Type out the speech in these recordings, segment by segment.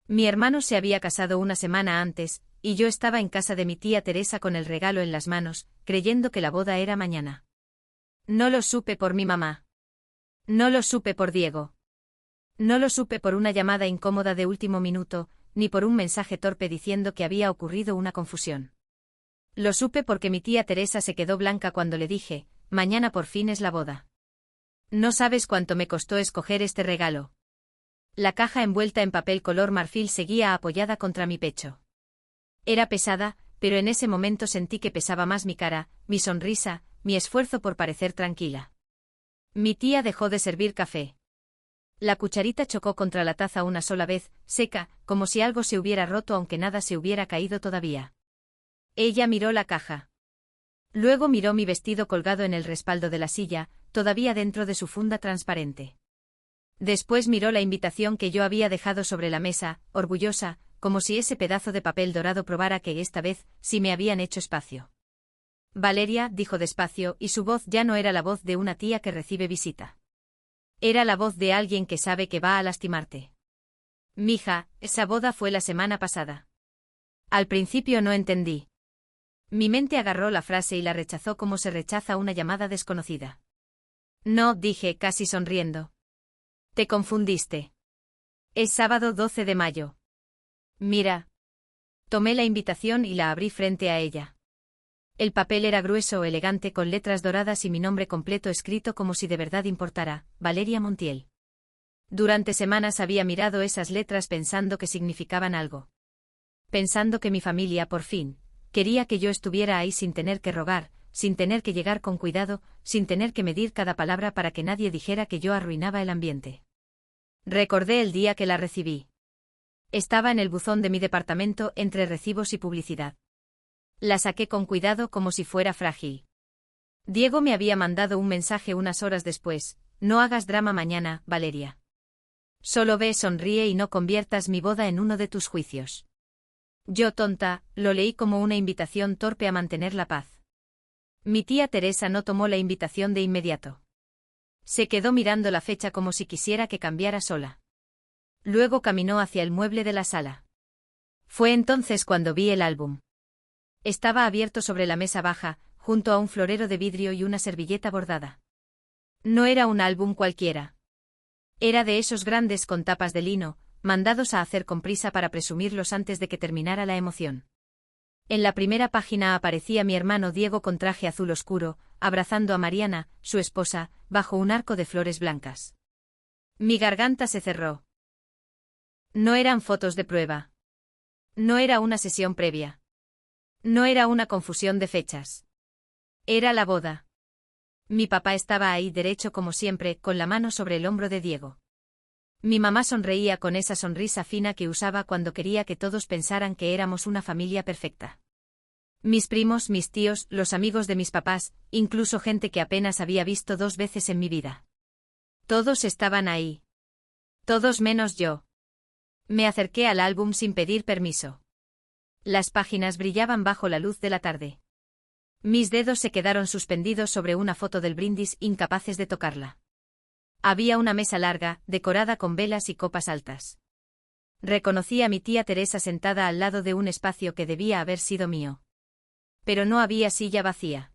Mi hermano se había casado una semana antes, y yo estaba en casa de mi tía Teresa con el regalo en las manos, creyendo que la boda era mañana. No lo supe por mi mamá. No lo supe por Diego. No lo supe por una llamada incómoda de último minuto, ni por un mensaje torpe diciendo que había ocurrido una confusión. Lo supe porque mi tía Teresa se quedó blanca cuando le dije, mañana por fin es la boda. No sabes cuánto me costó escoger este regalo. La caja envuelta en papel color marfil seguía apoyada contra mi pecho. Era pesada, pero en ese momento sentí que pesaba más mi cara, mi sonrisa, mi esfuerzo por parecer tranquila. Mi tía dejó de servir café. La cucharita chocó contra la taza una sola vez, seca, como si algo se hubiera roto aunque nada se hubiera caído todavía. Ella miró la caja. Luego miró mi vestido colgado en el respaldo de la silla, todavía dentro de su funda transparente. Después miró la invitación que yo había dejado sobre la mesa, orgullosa, como si ese pedazo de papel dorado probara que esta vez sí me habían hecho espacio. Valeria, dijo despacio, y su voz ya no era la voz de una tía que recibe visita. Era la voz de alguien que sabe que va a lastimarte. Mija, esa boda fue la semana pasada. Al principio no entendí. Mi mente agarró la frase y la rechazó como se rechaza una llamada desconocida. No, dije, casi sonriendo. Te confundiste. Es sábado 12 de mayo. Mira. Tomé la invitación y la abrí frente a ella. El papel era grueso, elegante, con letras doradas y mi nombre completo escrito como si de verdad importara, Valeria Montiel. Durante semanas había mirado esas letras pensando que significaban algo. Pensando que mi familia, por fin, quería que yo estuviera ahí sin tener que rogar, sin tener que llegar con cuidado, sin tener que medir cada palabra para que nadie dijera que yo arruinaba el ambiente. Recordé el día que la recibí. Estaba en el buzón de mi departamento entre recibos y publicidad. La saqué con cuidado como si fuera frágil. Diego me había mandado un mensaje unas horas después, no hagas drama mañana, Valeria. Solo ve, sonríe y no conviertas mi boda en uno de tus juicios. Yo, tonta, lo leí como una invitación torpe a mantener la paz. Mi tía Teresa no tomó la invitación de inmediato. Se quedó mirando la fecha como si quisiera que cambiara sola. Luego caminó hacia el mueble de la sala. Fue entonces cuando vi el álbum. Estaba abierto sobre la mesa baja, junto a un florero de vidrio y una servilleta bordada. No era un álbum cualquiera. Era de esos grandes con tapas de lino, mandados a hacer con prisa para presumirlos antes de que terminara la emoción. En la primera página aparecía mi hermano Diego con traje azul oscuro, abrazando a Mariana, su esposa, bajo un arco de flores blancas. Mi garganta se cerró. No eran fotos de prueba. No era una sesión previa. No era una confusión de fechas. Era la boda. Mi papá estaba ahí derecho como siempre, con la mano sobre el hombro de Diego. Mi mamá sonreía con esa sonrisa fina que usaba cuando quería que todos pensaran que éramos una familia perfecta. Mis primos, mis tíos, los amigos de mis papás, incluso gente que apenas había visto 2 veces en mi vida. Todos estaban ahí. Todos menos yo. Me acerqué al álbum sin pedir permiso. Las páginas brillaban bajo la luz de la tarde. Mis dedos se quedaron suspendidos sobre una foto del brindis, incapaces de tocarla. Había una mesa larga, decorada con velas y copas altas. Reconocí a mi tía Teresa sentada al lado de un espacio que debía haber sido mío. Pero no había silla vacía.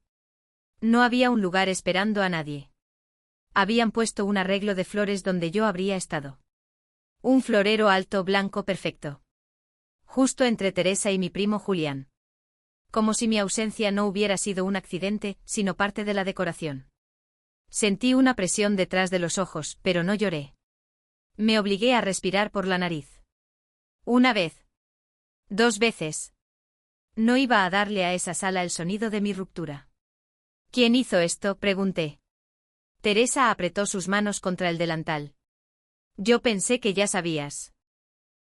No había un lugar esperando a nadie. Habían puesto un arreglo de flores donde yo habría estado. Un florero alto, blanco, perfecto. Justo entre Teresa y mi primo Julián. Como si mi ausencia no hubiera sido un accidente, sino parte de la decoración. Sentí una presión detrás de los ojos, pero no lloré. Me obligué a respirar por la nariz. 1 vez. 2 veces. No iba a darle a esa sala el sonido de mi ruptura. ¿Quién hizo esto?, pregunté. Teresa apretó sus manos contra el delantal. Yo pensé que ya sabías.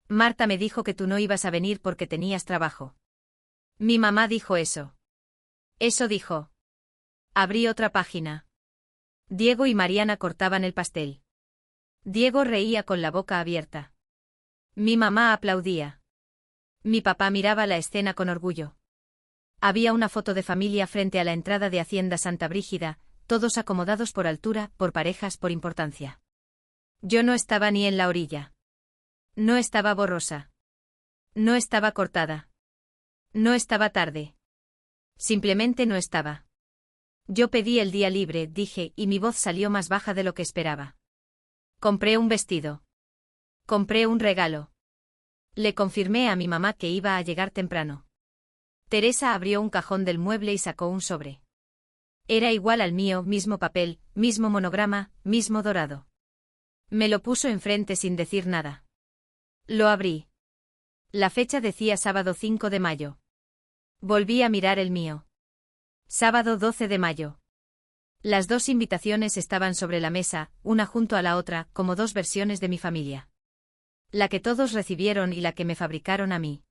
Marta me dijo que tú no ibas a venir porque tenías trabajo. Mi mamá dijo eso. Eso dijo. Abrí otra página. Diego y Mariana cortaban el pastel. Diego reía con la boca abierta. Mi mamá aplaudía. Mi papá miraba la escena con orgullo. Había una foto de familia frente a la entrada de Hacienda Santa Brígida, todos acomodados por altura, por parejas, por importancia. Yo no estaba ni en la orilla. No estaba borrosa. No estaba cortada. No estaba tarde. Simplemente no estaba. Yo pedí el día libre, dije, y mi voz salió más baja de lo que esperaba. Compré un vestido. Compré un regalo. Le confirmé a mi mamá que iba a llegar temprano. Teresa abrió un cajón del mueble y sacó un sobre. Era igual al mío, mismo papel, mismo monograma, mismo dorado. Me lo puso enfrente sin decir nada. Lo abrí. La fecha decía sábado 5 de mayo. Volví a mirar el mío. Sábado 12 de mayo. Las dos invitaciones estaban sobre la mesa, una junto a la otra, como dos versiones de mi familia. La que todos recibieron y la que me fabricaron a mí.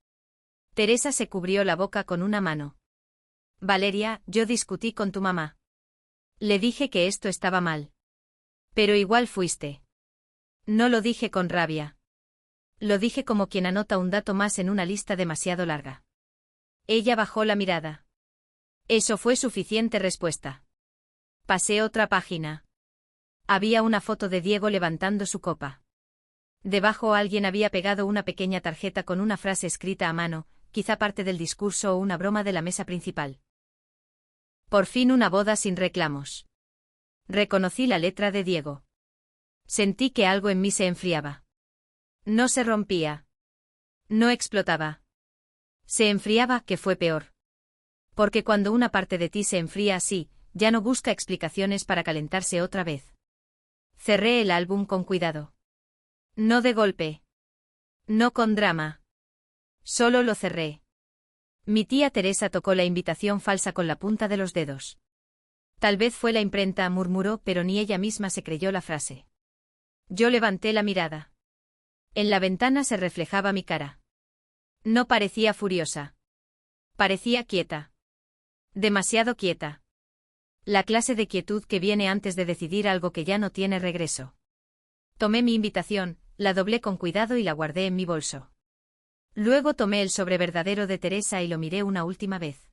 Teresa se cubrió la boca con una mano. Valeria, yo discutí con tu mamá. Le dije que esto estaba mal. Pero igual fuiste. No lo dije con rabia. Lo dije como quien anota un dato más en una lista demasiado larga. Ella bajó la mirada. Eso fue suficiente respuesta. Pasé otra página. Había una foto de Diego levantando su copa. Debajo alguien había pegado una pequeña tarjeta con una frase escrita a mano, quizá parte del discurso o una broma de la mesa principal. Por fin una boda sin reclamos. Reconocí la letra de Diego. Sentí que algo en mí se enfriaba. No se rompía. No explotaba. Se enfriaba, que fue peor. Porque cuando una parte de ti se enfría así, ya no busca explicaciones para calentarse otra vez. Cerré el álbum con cuidado. No de golpe. No con drama. Solo lo cerré. Mi tía Teresa tocó la invitación falsa con la punta de los dedos. Tal vez fue la imprenta, murmuró, pero ni ella misma se creyó la frase. Yo levanté la mirada. En la ventana se reflejaba mi cara. No parecía furiosa. Parecía quieta. Demasiado quieta. La clase de quietud que viene antes de decidir algo que ya no tiene regreso. Tomé mi invitación, la doblé con cuidado y la guardé en mi bolso. Luego tomé el sobre verdadero de Teresa y lo miré una última vez.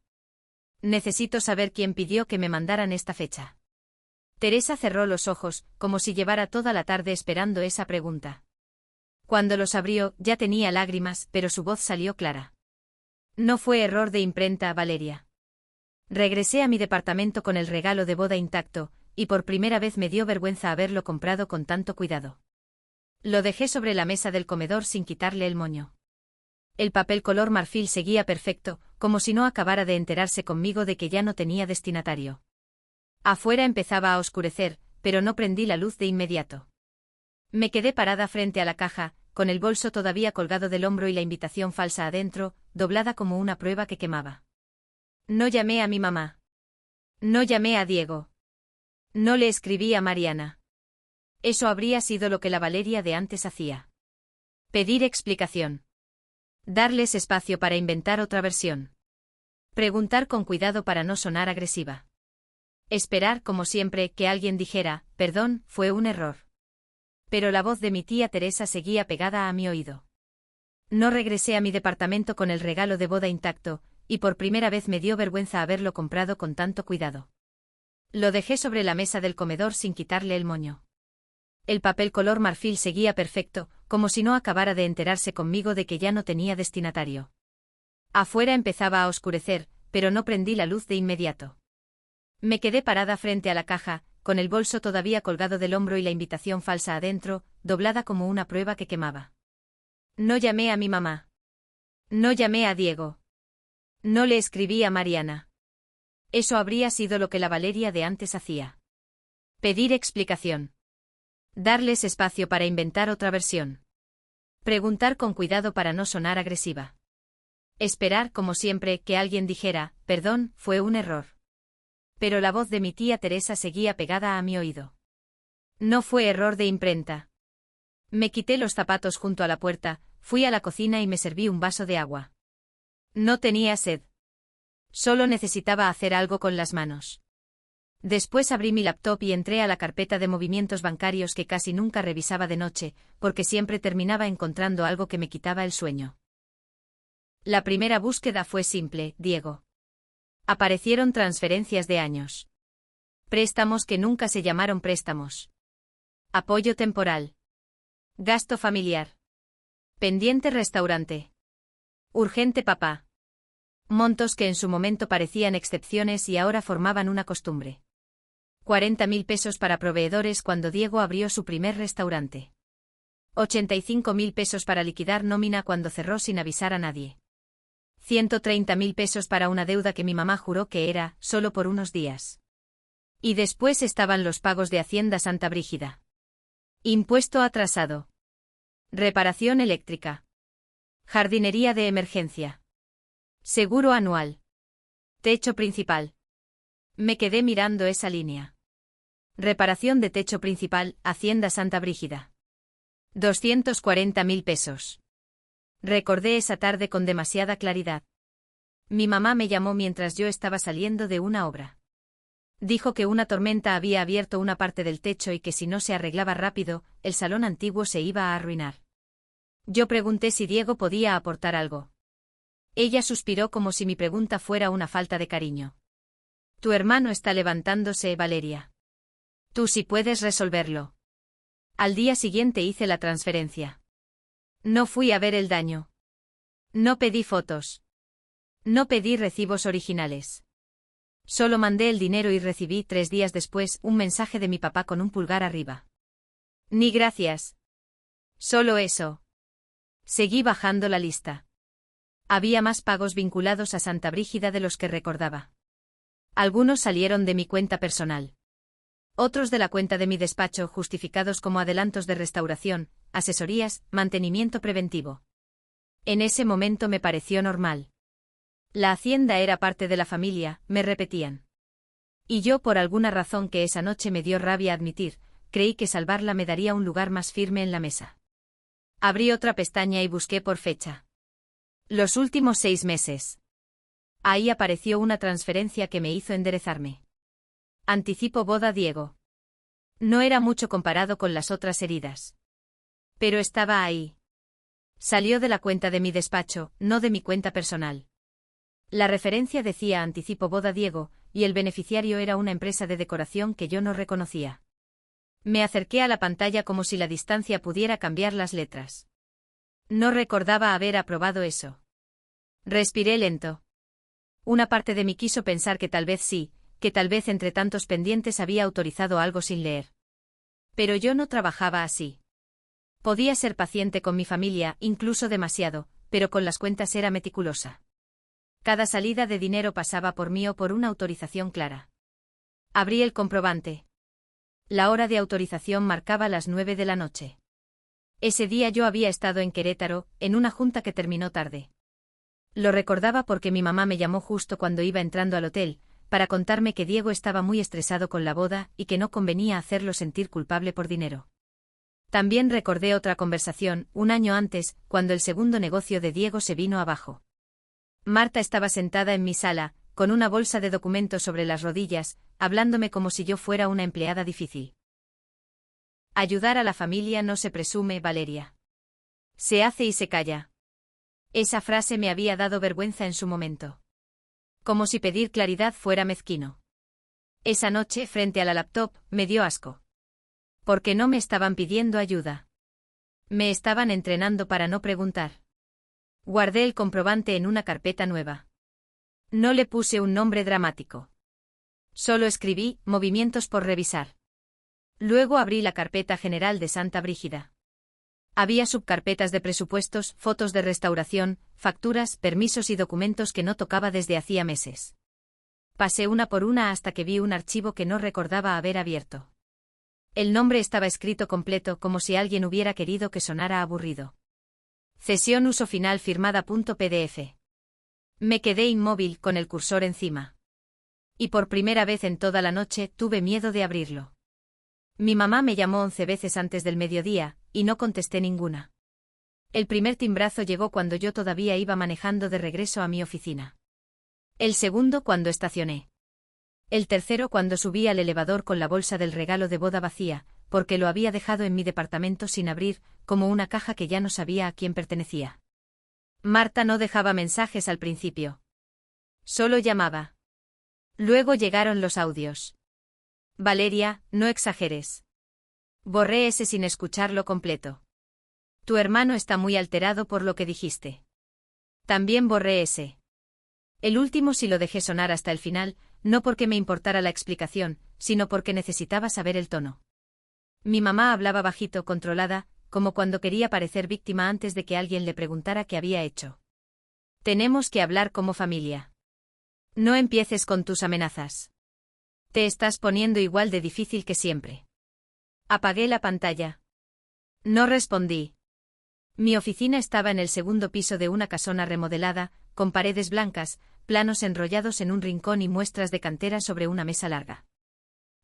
Necesito saber quién pidió que me mandaran esta fecha. Teresa cerró los ojos, como si llevara toda la tarde esperando esa pregunta. Cuando los abrió, ya tenía lágrimas, pero su voz salió clara. No fue error de imprenta, Valeria. Regresé a mi departamento con el regalo de boda intacto, y por primera vez me dio vergüenza haberlo comprado con tanto cuidado. Lo dejé sobre la mesa del comedor sin quitarle el moño. El papel color marfil seguía perfecto, como si no acabara de enterarse conmigo de que ya no tenía destinatario. Afuera empezaba a oscurecer, pero no prendí la luz de inmediato. Me quedé parada frente a la caja, con el bolso todavía colgado del hombro y la invitación falsa adentro, doblada como una prueba que quemaba. No llamé a mi mamá. No llamé a Diego. No le escribí a Mariana. Eso habría sido lo que la Valeria de antes hacía. Pedir explicación. Darles espacio para inventar otra versión. Preguntar con cuidado para no sonar agresiva. Esperar, como siempre, que alguien dijera, perdón, fue un error. Pero la voz de mi tía Teresa seguía pegada a mi oído. No regresé a mi departamento con el regalo de boda intacto, y por primera vez me dio vergüenza haberlo comprado con tanto cuidado. Lo dejé sobre la mesa del comedor sin quitarle el moño. El papel color marfil seguía perfecto, como si no acabara de enterarse conmigo de que ya no tenía destinatario. Afuera empezaba a oscurecer, pero no prendí la luz de inmediato. Me quedé parada frente a la caja, con el bolso todavía colgado del hombro y la invitación falsa adentro, doblada como una prueba que quemaba. No llamé a mi mamá. No llamé a Diego. No le escribí a Mariana. Eso habría sido lo que la Valeria de antes hacía. Pedir explicación. Darles espacio para inventar otra versión. Preguntar con cuidado para no sonar agresiva. Esperar, como siempre, que alguien dijera, perdón, fue un error. Pero la voz de mi tía Teresa seguía pegada a mi oído. No fue error de imprenta. Me quité los zapatos junto a la puerta, fui a la cocina y me serví un vaso de agua. No tenía sed. Solo necesitaba hacer algo con las manos. Después abrí mi laptop y entré a la carpeta de movimientos bancarios que casi nunca revisaba de noche, porque siempre terminaba encontrando algo que me quitaba el sueño. La primera búsqueda fue simple, Diego. Aparecieron transferencias de años. Préstamos que nunca se llamaron préstamos. Apoyo temporal. Gasto familiar. Pendiente restaurante. Urgente, papá. Montos que en su momento parecían excepciones y ahora formaban una costumbre. 40.000 pesos para proveedores cuando Diego abrió su primer restaurante. 85.000 pesos para liquidar nómina cuando cerró sin avisar a nadie. 130.000 pesos para una deuda que mi mamá juró que era, solo por unos días. Y después estaban los pagos de Hacienda Santa Brígida. Impuesto atrasado. Reparación eléctrica. Jardinería de emergencia. Seguro anual. Techo principal. Me quedé mirando esa línea. Reparación de techo principal, Hacienda Santa Brígida. 240.000 pesos. Recordé esa tarde con demasiada claridad. Mi mamá me llamó mientras yo estaba saliendo de una obra. Dijo que una tormenta había abierto una parte del techo y que si no se arreglaba rápido, el salón antiguo se iba a arruinar. Yo pregunté si Diego podía aportar algo. Ella suspiró como si mi pregunta fuera una falta de cariño. Tu hermano está levantándose, Valeria. Tú sí puedes resolverlo. Al día siguiente hice la transferencia. No fui a ver el daño. No pedí fotos. No pedí recibos originales. Solo mandé el dinero y recibí 3 días después un mensaje de mi papá con un pulgar arriba. Ni gracias. Solo eso. Seguí bajando la lista. Había más pagos vinculados a Santa Brígida de los que recordaba. Algunos salieron de mi cuenta personal. Otros de la cuenta de mi despacho, justificados como adelantos de restauración, asesorías, mantenimiento preventivo. En ese momento me pareció normal. La hacienda era parte de la familia, me repetían. Y yo, por alguna razón que esa noche me dio rabia admitir, creí que salvarla me daría un lugar más firme en la mesa. Abrí otra pestaña y busqué por fecha. Los últimos 6 meses. Ahí apareció una transferencia que me hizo enderezarme. Anticipo boda Diego. No era mucho comparado con las otras heridas. Pero estaba ahí. Salió de la cuenta de mi despacho, no de mi cuenta personal. La referencia decía Anticipo boda Diego, y el beneficiario era una empresa de decoración que yo no reconocía. Me acerqué a la pantalla como si la distancia pudiera cambiar las letras. No recordaba haber aprobado eso. Respiré lento. Una parte de mí quiso pensar que tal vez sí, que tal vez entre tantos pendientes había autorizado algo sin leer. Pero yo no trabajaba así. Podía ser paciente con mi familia, incluso demasiado, pero con las cuentas era meticulosa. Cada salida de dinero pasaba por mí o por una autorización clara. Abrí el comprobante. La hora de autorización marcaba las 9 de la noche. Ese día yo había estado en Querétaro, en una junta que terminó tarde. Lo recordaba porque mi mamá me llamó justo cuando iba entrando al hotel, para contarme que Diego estaba muy estresado con la boda y que no convenía hacerlo sentir culpable por dinero. También recordé otra conversación, un año antes, cuando el segundo negocio de Diego se vino abajo. Marta estaba sentada en mi sala, con una bolsa de documentos sobre las rodillas, hablándome como si yo fuera una empleada difícil. Ayudar a la familia no se presume, Valeria. Se hace y se calla. Esa frase me había dado vergüenza en su momento. Como si pedir claridad fuera mezquino. Esa noche, frente a la laptop, me dio asco. Porque no me estaban pidiendo ayuda. Me estaban entrenando para no preguntar. Guardé el comprobante en una carpeta nueva. No le puse un nombre dramático. Solo escribí, movimientos por revisar. Luego abrí la carpeta general de Santa Brígida. Había subcarpetas de presupuestos, fotos de restauración, facturas, permisos y documentos que no tocaba desde hacía meses. Pasé una por una hasta que vi un archivo que no recordaba haber abierto. El nombre estaba escrito completo como si alguien hubiera querido que sonara aburrido. Cesión uso final firmada.pdf. Me quedé inmóvil con el cursor encima. Y por primera vez en toda la noche tuve miedo de abrirlo. Mi mamá me llamó 11 veces antes del mediodía, y no contesté ninguna. El primer timbrazo llegó cuando yo todavía iba manejando de regreso a mi oficina. El segundo cuando estacioné. El tercero cuando subí al elevador con la bolsa del regalo de boda vacía, porque lo había dejado en mi departamento sin abrir, como una caja que ya no sabía a quién pertenecía. Marta no dejaba mensajes al principio. Solo llamaba. Luego llegaron los audios. Valeria, no exageres. Borré ese sin escucharlo completo. Tu hermano está muy alterado por lo que dijiste. También borré ese. El último sí lo dejé sonar hasta el final, no porque me importara la explicación, sino porque necesitaba saber el tono. Mi mamá hablaba bajito, controlada, como cuando quería parecer víctima antes de que alguien le preguntara qué había hecho. Tenemos que hablar como familia. No empieces con tus amenazas. Te estás poniendo igual de difícil que siempre. Apagué la pantalla. No respondí. Mi oficina estaba en el segundo piso de una casona remodelada, con paredes blancas, planos enrollados en un rincón y muestras de cantera sobre una mesa larga.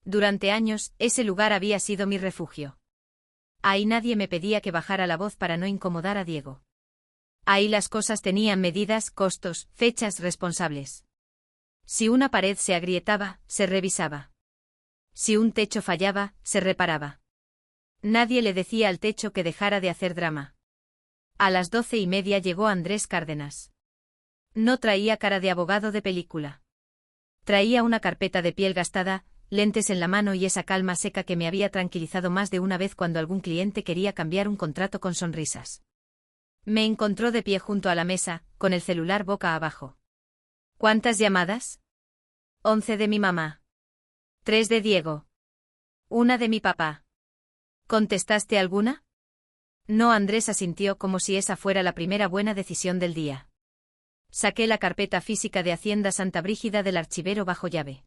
Durante años, ese lugar había sido mi refugio. Ahí nadie me pedía que bajara la voz para no incomodar a Diego. Ahí las cosas tenían medidas, costos, fechas, responsables. Si una pared se agrietaba, se revisaba. Si un techo fallaba, se reparaba. Nadie le decía al techo que dejara de hacer drama. A las 12:30 llegó Andrés Cárdenas. No traía cara de abogado de película. Traía una carpeta de piel gastada, lentes en la mano y esa calma seca que me había tranquilizado más de una vez cuando algún cliente quería cambiar un contrato con sonrisas. Me encontró de pie junto a la mesa, con el celular boca abajo. ¿Cuántas llamadas? 11 de mi mamá. 3 de Diego. 1 de mi papá. ¿Contestaste alguna? No. Andrés asintió como si esa fuera la primera buena decisión del día. Saqué la carpeta física de Hacienda Santa Brígida del archivero bajo llave.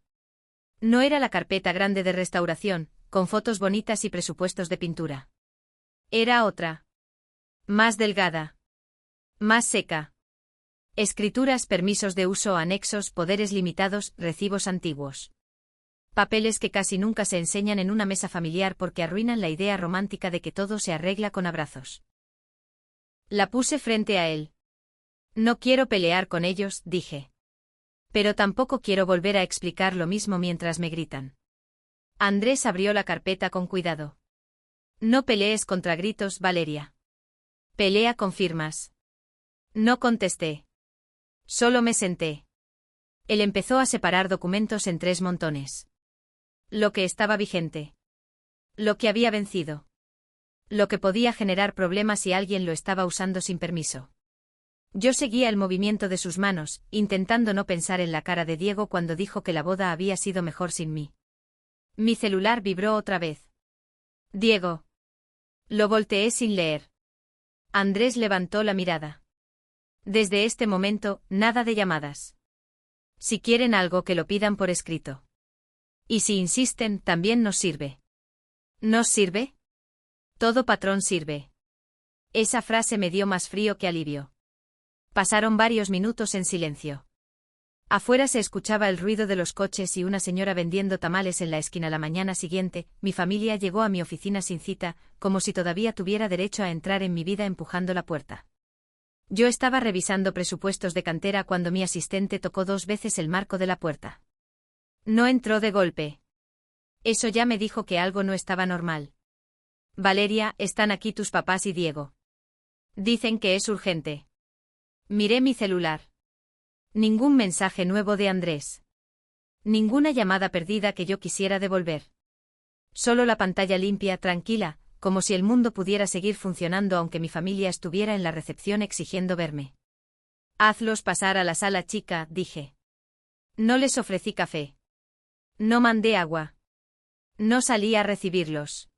No era la carpeta grande de restauración, con fotos bonitas y presupuestos de pintura. Era otra. Más delgada. Más seca. Escrituras, permisos de uso, anexos, poderes limitados, recibos antiguos. Papeles que casi nunca se enseñan en una mesa familiar porque arruinan la idea romántica de que todo se arregla con abrazos. La puse frente a él. No quiero pelear con ellos, dije. Pero tampoco quiero volver a explicar lo mismo mientras me gritan. Andrés abrió la carpeta con cuidado. No pelees contra gritos, Valeria. Pelea con firmas. No contesté. Solo me senté. Él empezó a separar documentos en 3 montones. Lo que estaba vigente. Lo que había vencido. Lo que podía generar problemas si alguien lo estaba usando sin permiso. Yo seguía el movimiento de sus manos, intentando no pensar en la cara de Diego cuando dijo que la boda había sido mejor sin mí. Mi celular vibró otra vez. Diego. Lo volteé sin leer. Andrés levantó la mirada. Desde este momento, nada de llamadas. Si quieren algo que lo pidan por escrito. Y si insisten, también nos sirve. ¿Nos sirve? Todo patrón sirve. Esa frase me dio más frío que alivio. Pasaron varios minutos en silencio. Afuera se escuchaba el ruido de los coches y una señora vendiendo tamales en la esquina. La mañana siguiente, mi familia llegó a mi oficina sin cita, como si todavía tuviera derecho a entrar en mi vida empujando la puerta. Yo estaba revisando presupuestos de cantera cuando mi asistente tocó 2 veces el marco de la puerta. No entró de golpe. Eso ya me dijo que algo no estaba normal. Valeria, están aquí tus papás y Diego. Dicen que es urgente. Miré mi celular. Ningún mensaje nuevo de Andrés. Ninguna llamada perdida que yo quisiera devolver. Solo la pantalla limpia, tranquila, como si el mundo pudiera seguir funcionando aunque mi familia estuviera en la recepción exigiendo verme. Hazlos pasar a la sala chica, dije. No les ofrecí café. No mandé agua. No salí a recibirlos.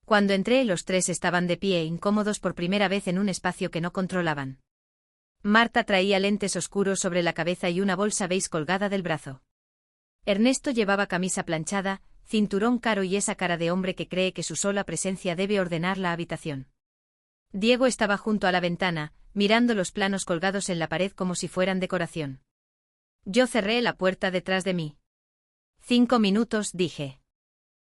Cuando entré, los 3 estaban de pie, incómodos por primera vez en un espacio que no controlaban. Marta traía lentes oscuros sobre la cabeza y una bolsa beige colgada del brazo. Ernesto llevaba camisa planchada, cinturón caro y esa cara de hombre que cree que su sola presencia debe ordenar la habitación. Diego estaba junto a la ventana, mirando los planos colgados en la pared como si fueran decoración. Yo cerré la puerta detrás de mí. 5 minutos, dije.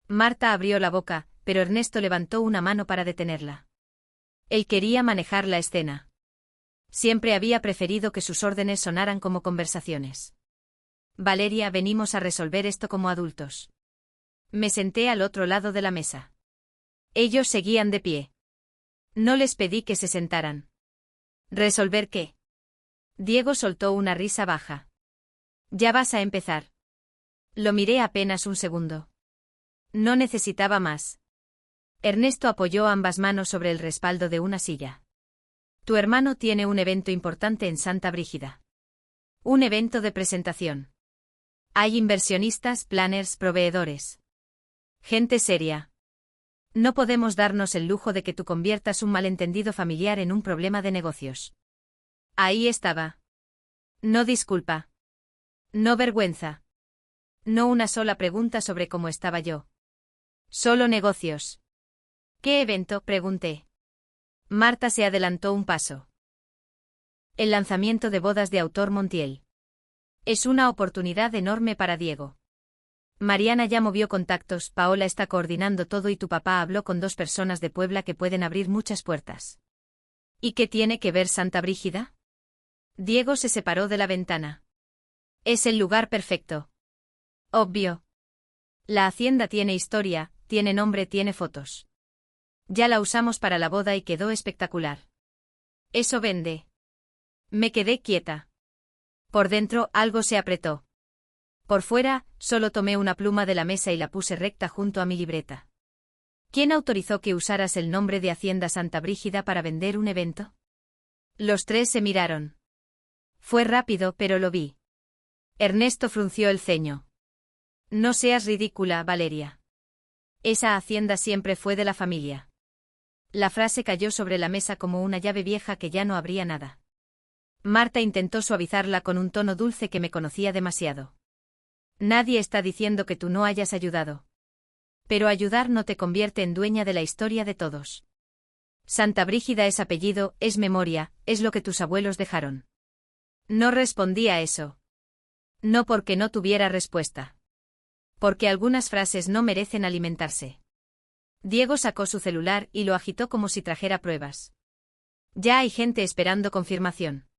Marta abrió la boca, pero Ernesto levantó una mano para detenerla. Él quería manejar la escena. Siempre había preferido que sus órdenes sonaran como conversaciones. Valeria, venimos a resolver esto como adultos. Me senté al otro lado de la mesa. Ellos seguían de pie. No les pedí que se sentaran. ¿Resolver qué? Diego soltó una risa baja. Ya vas a empezar. Lo miré apenas un segundo. No necesitaba más. Ernesto apoyó ambas manos sobre el respaldo de una silla. Tu hermano tiene un evento importante en Santa Brígida. Un evento de presentación. Hay inversionistas, planners, proveedores. Gente seria. No podemos darnos el lujo de que tú conviertas un malentendido familiar en un problema de negocios. Ahí estaba. No disculpa. No vergüenza. No una sola pregunta sobre cómo estaba yo. Solo negocios. ¿Qué evento?, pregunté. Marta se adelantó un paso. El lanzamiento de bodas de Autor Montiel. Es una oportunidad enorme para Diego. Mariana ya movió contactos, Paola está coordinando todo y tu papá habló con 2 personas de Puebla que pueden abrir muchas puertas. ¿Y qué tiene que ver Santa Brígida? Diego se separó de la ventana. Es el lugar perfecto. Obvio. La hacienda tiene historia, tiene nombre, tiene fotos. Ya la usamos para la boda y quedó espectacular. Eso vende. Me quedé quieta. Por dentro, algo se apretó. Por fuera, solo tomé una pluma de la mesa y la puse recta junto a mi libreta. ¿Quién autorizó que usaras el nombre de Hacienda Santa Brígida para vender un evento? Los 3 se miraron. Fue rápido, pero lo vi. Ernesto frunció el ceño. No seas ridícula, Valeria. Esa hacienda siempre fue de la familia. La frase cayó sobre la mesa como una llave vieja que ya no abría nada. Marta intentó suavizarla con un tono dulce que me conocía demasiado. Nadie está diciendo que tú no hayas ayudado. Pero ayudar no te convierte en dueña de la historia de todos. Santa Brígida es apellido, es memoria, es lo que tus abuelos dejaron. No respondí a eso. No porque no tuviera respuesta. Porque algunas frases no merecen alimentarse. Diego sacó su celular y lo agitó como si trajera pruebas. Ya hay gente esperando confirmación.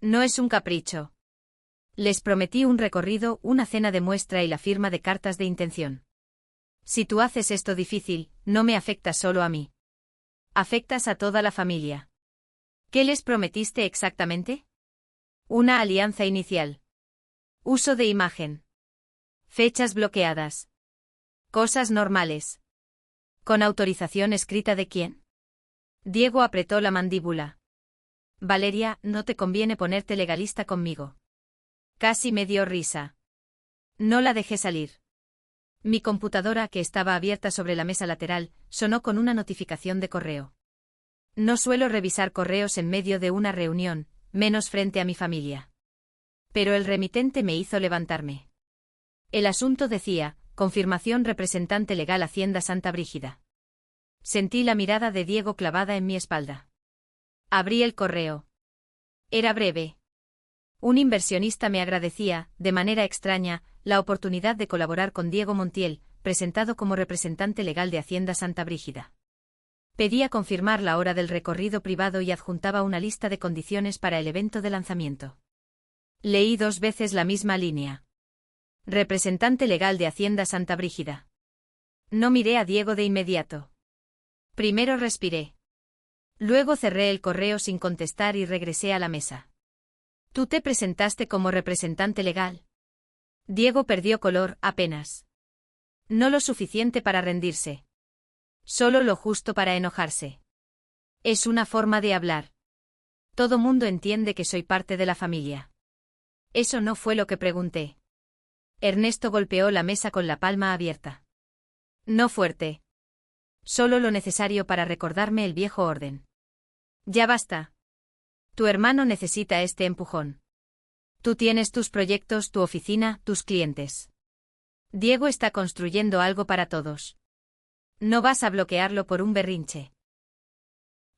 No es un capricho. Les prometí un recorrido, una cena de muestra y la firma de cartas de intención. Si tú haces esto difícil, no me afectas solo a mí. Afectas a toda la familia. ¿Qué les prometiste exactamente? Una alianza inicial. Uso de imagen. Fechas bloqueadas. Cosas normales. ¿Con autorización escrita de quién? Diego apretó la mandíbula. Valeria, no te conviene ponerte legalista conmigo. Casi me dio risa. No la dejé salir. Mi computadora, que estaba abierta sobre la mesa lateral, sonó con una notificación de correo. No suelo revisar correos en medio de una reunión, menos frente a mi familia. Pero el remitente me hizo levantarme. El asunto decía, confirmación representante legal Hacienda Santa Brígida. Sentí la mirada de Diego clavada en mi espalda. Abrí el correo. Era breve. Un inversionista me agradecía, de manera extraña, la oportunidad de colaborar con Diego Montiel, presentado como representante legal de Hacienda Santa Brígida. Pedía confirmar la hora del recorrido privado y adjuntaba una lista de condiciones para el evento de lanzamiento. Leí 2 veces la misma línea. Representante legal de Hacienda Santa Brígida. No miré a Diego de inmediato. Primero respiré. Luego cerré el correo sin contestar y regresé a la mesa. ¿Tú te presentaste como representante legal? Diego perdió color, apenas. No lo suficiente para rendirse. Solo lo justo para enojarse. Es una forma de hablar. Todo mundo entiende que soy parte de la familia. Eso no fue lo que pregunté. Ernesto golpeó la mesa con la palma abierta. No fuerte. Solo lo necesario para recordarme el viejo orden. Ya basta. Tu hermano necesita este empujón. Tú tienes tus proyectos, tu oficina, tus clientes. Diego está construyendo algo para todos. No vas a bloquearlo por un berrinche.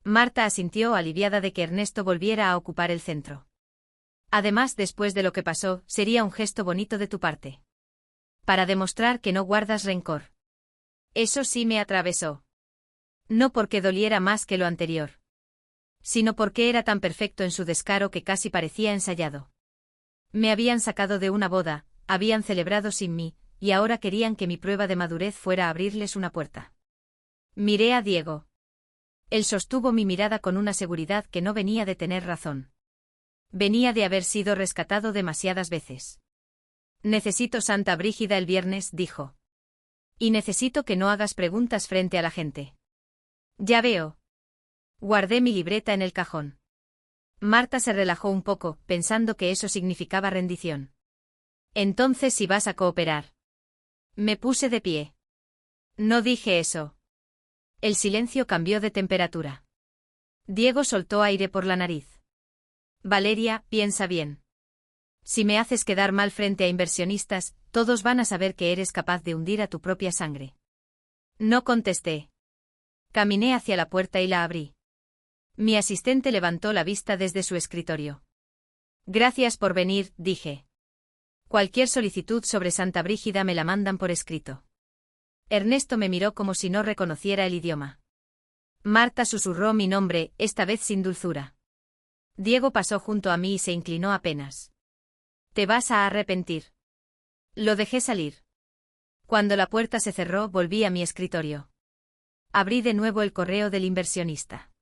Marta asintió aliviada de que Ernesto volviera a ocupar el centro. Además, después de lo que pasó, sería un gesto bonito de tu parte. Para demostrar que no guardas rencor. Eso sí me atravesó. No porque doliera más que lo anterior. Sino porque era tan perfecto en su descaro que casi parecía ensayado. Me habían sacado de una boda, habían celebrado sin mí, y ahora querían que mi prueba de madurez fuera abrirles una puerta. Miré a Diego. Él sostuvo mi mirada con una seguridad que no venía de tener razón. Venía de haber sido rescatado demasiadas veces. Necesito Santa Brígida el viernes, dijo. Y necesito que no hagas preguntas frente a la gente. Ya veo. Guardé mi libreta en el cajón. Marta se relajó un poco, pensando que eso significaba rendición. Entonces, si vas a cooperar. Me puse de pie. No dije eso. El silencio cambió de temperatura. Diego soltó aire por la nariz. Valeria, piensa bien. Si me haces quedar mal frente a inversionistas, todos van a saber que eres capaz de hundir a tu propia sangre. No contesté. Caminé hacia la puerta y la abrí. Mi asistente levantó la vista desde su escritorio. Gracias por venir, dije. Cualquier solicitud sobre Santa Brígida me la mandan por escrito. Ernesto me miró como si no reconociera el idioma. Marta susurró mi nombre, esta vez sin dulzura. Diego pasó junto a mí y se inclinó apenas. Te vas a arrepentir. Lo dejé salir. Cuando la puerta se cerró, volví a mi escritorio. Abrí de nuevo el correo del inversionista.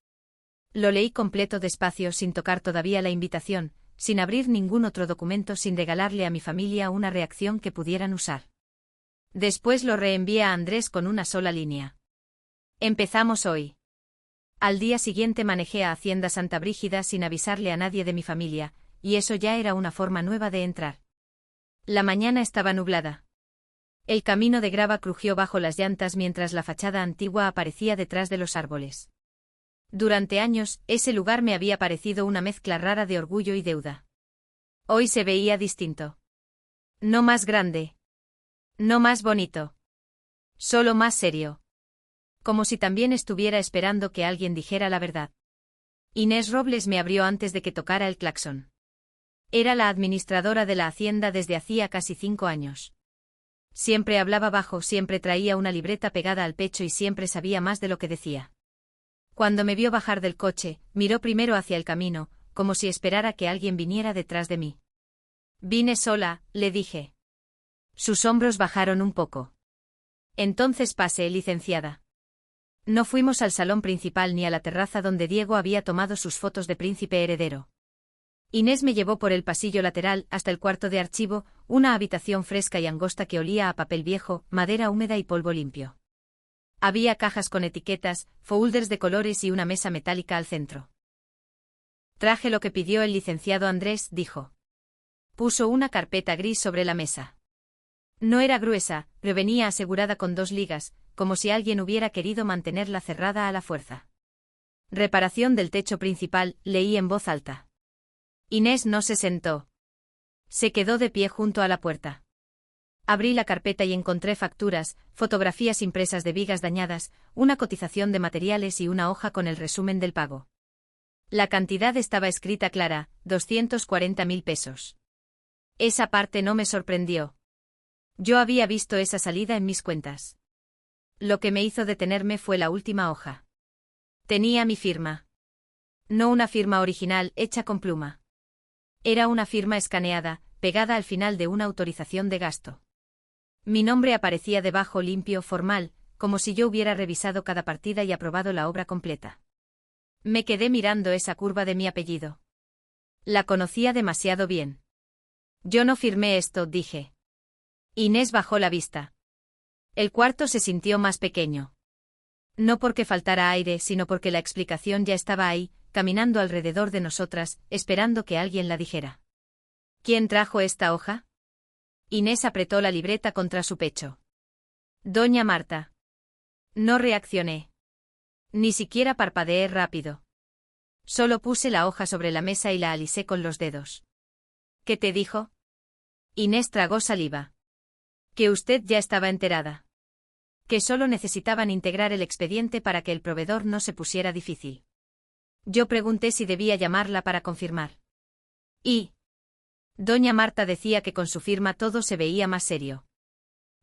Lo leí completo despacio sin tocar todavía la invitación, sin abrir ningún otro documento, sin regalarle a mi familia una reacción que pudieran usar. Después lo reenvié a Andrés con una sola línea. Empezamos hoy. Al día siguiente manejé a Hacienda Santa Brígida sin avisarle a nadie de mi familia, y eso ya era una forma nueva de entrar. La mañana estaba nublada. El camino de grava crujió bajo las llantas mientras la fachada antigua aparecía detrás de los árboles. Durante años, ese lugar me había parecido una mezcla rara de orgullo y deuda. Hoy se veía distinto. No más grande. No más bonito. Solo más serio. Como si también estuviera esperando que alguien dijera la verdad. Inés Robles me abrió antes de que tocara el claxon. Era la administradora de la hacienda desde hacía casi 5 años. Siempre hablaba bajo, siempre traía una libreta pegada al pecho y siempre sabía más de lo que decía. Cuando me vio bajar del coche, miró primero hacia el camino, como si esperara que alguien viniera detrás de mí. Vine sola, le dije. Sus hombros bajaron un poco. Entonces pase, licenciada. No fuimos al salón principal ni a la terraza donde Diego había tomado sus fotos de príncipe heredero. Inés me llevó por el pasillo lateral hasta el cuarto de archivo, una habitación fresca y angosta que olía a papel viejo, madera húmeda y polvo limpio. Había cajas con etiquetas, folders de colores y una mesa metálica al centro. Traje lo que pidió el licenciado Andrés, dijo. Puso una carpeta gris sobre la mesa. No era gruesa, pero venía asegurada con 2 ligas, como si alguien hubiera querido mantenerla cerrada a la fuerza. Reparación del techo principal, leí en voz alta. Inés no se sentó. Se quedó de pie junto a la puerta. Abrí la carpeta y encontré facturas, fotografías impresas de vigas dañadas, una cotización de materiales y una hoja con el resumen del pago. La cantidad estaba escrita clara, 240.000 pesos. Esa parte no me sorprendió. Yo había visto esa salida en mis cuentas. Lo que me hizo detenerme fue la última hoja. Tenía mi firma. No una firma original hecha con pluma. Era una firma escaneada, pegada al final de una autorización de gasto. Mi nombre aparecía debajo limpio, formal, como si yo hubiera revisado cada partida y aprobado la obra completa. Me quedé mirando esa curva de mi apellido. La conocía demasiado bien. Yo no firmé esto, dije. Inés bajó la vista. El cuarto se sintió más pequeño. No porque faltara aire, sino porque la explicación ya estaba ahí, caminando alrededor de nosotras, esperando que alguien la dijera. ¿Quién trajo esta hoja? Inés apretó la libreta contra su pecho. Doña Marta. No reaccioné. Ni siquiera parpadeé rápido. Solo puse la hoja sobre la mesa y la alisé con los dedos. ¿Qué te dijo? Inés tragó saliva. Que usted ya estaba enterada. Que solo necesitaban integrar el expediente para que el proveedor no se pusiera difícil. Yo pregunté si debía llamarla para confirmar. Y Doña Marta decía que con su firma todo se veía más serio.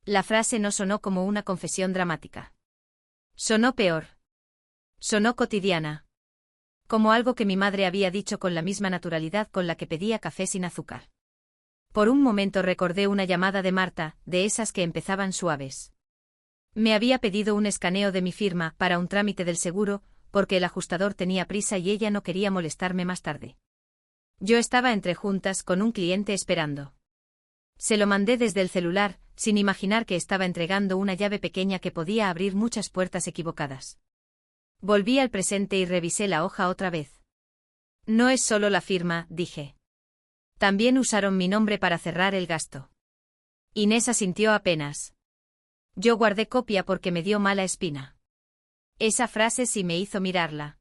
La frase no sonó como una confesión dramática. Sonó peor. Sonó cotidiana. Como algo que mi madre había dicho con la misma naturalidad con la que pedía café sin azúcar. Por un momento recordé una llamada de Marta, de esas que empezaban suaves. Me había pedido un escaneo de mi firma para un trámite del seguro, porque el ajustador tenía prisa y ella no quería molestarme más tarde. Yo estaba entre juntas con un cliente esperando. Se lo mandé desde el celular, sin imaginar que estaba entregando una llave pequeña que podía abrir muchas puertas equivocadas. Volví al presente y revisé la hoja otra vez. No es solo la firma, dije. También usaron mi nombre para cerrar el gasto. Inés asintió apenas. Yo guardé copia porque me dio mala espina. Esa frase sí me hizo mirarla.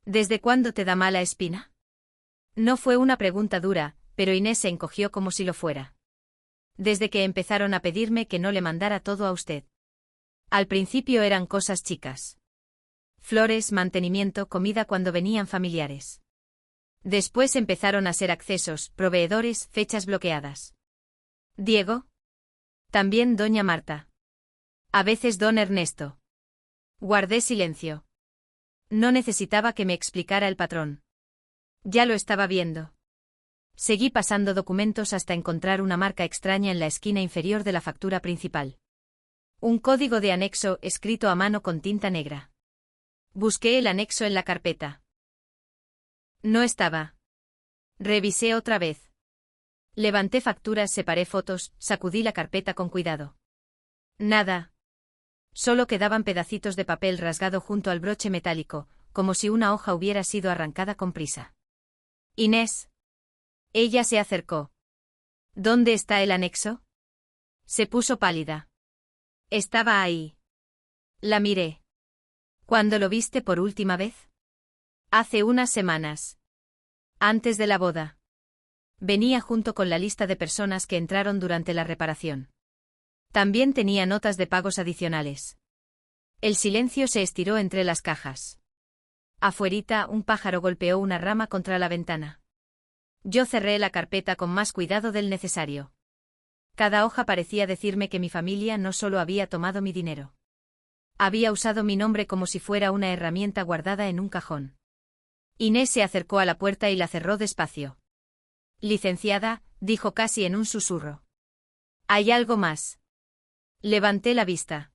¿Desde cuándo te da mala espina? No fue una pregunta dura, pero Inés se encogió como si lo fuera. Desde que empezaron a pedirme que no le mandara todo a usted. Al principio eran cosas chicas. Flores, mantenimiento, comida cuando venían familiares. Después empezaron a ser accesos, proveedores, fechas bloqueadas. Diego. También doña Marta. A veces don Ernesto. Guardé silencio. No necesitaba que me explicara el patrón. Ya lo estaba viendo. Seguí pasando documentos hasta encontrar una marca extraña en la esquina inferior de la factura principal. Un código de anexo escrito a mano con tinta negra. Busqué el anexo en la carpeta. No estaba. Revisé otra vez. Levanté facturas, separé fotos, sacudí la carpeta con cuidado. Nada. Solo quedaban pedacitos de papel rasgado junto al broche metálico, como si una hoja hubiera sido arrancada con prisa. Inés. Ella se acercó. ¿Dónde está el anexo? Se puso pálida. Estaba ahí. La miré. ¿Cuándo lo viste por última vez? Hace unas semanas. Antes de la boda. Venía junto con la lista de personas que entraron durante la reparación. También tenía notas de pagos adicionales. El silencio se estiró entre las cajas. Afuerita, un pájaro golpeó una rama contra la ventana. Yo cerré la carpeta con más cuidado del necesario. Cada hoja parecía decirme que mi familia no solo había tomado mi dinero. Había usado mi nombre como si fuera una herramienta guardada en un cajón. Inés se acercó a la puerta y la cerró despacio. Licenciada, dijo casi en un susurro. ¿Hay algo más? Levanté la vista.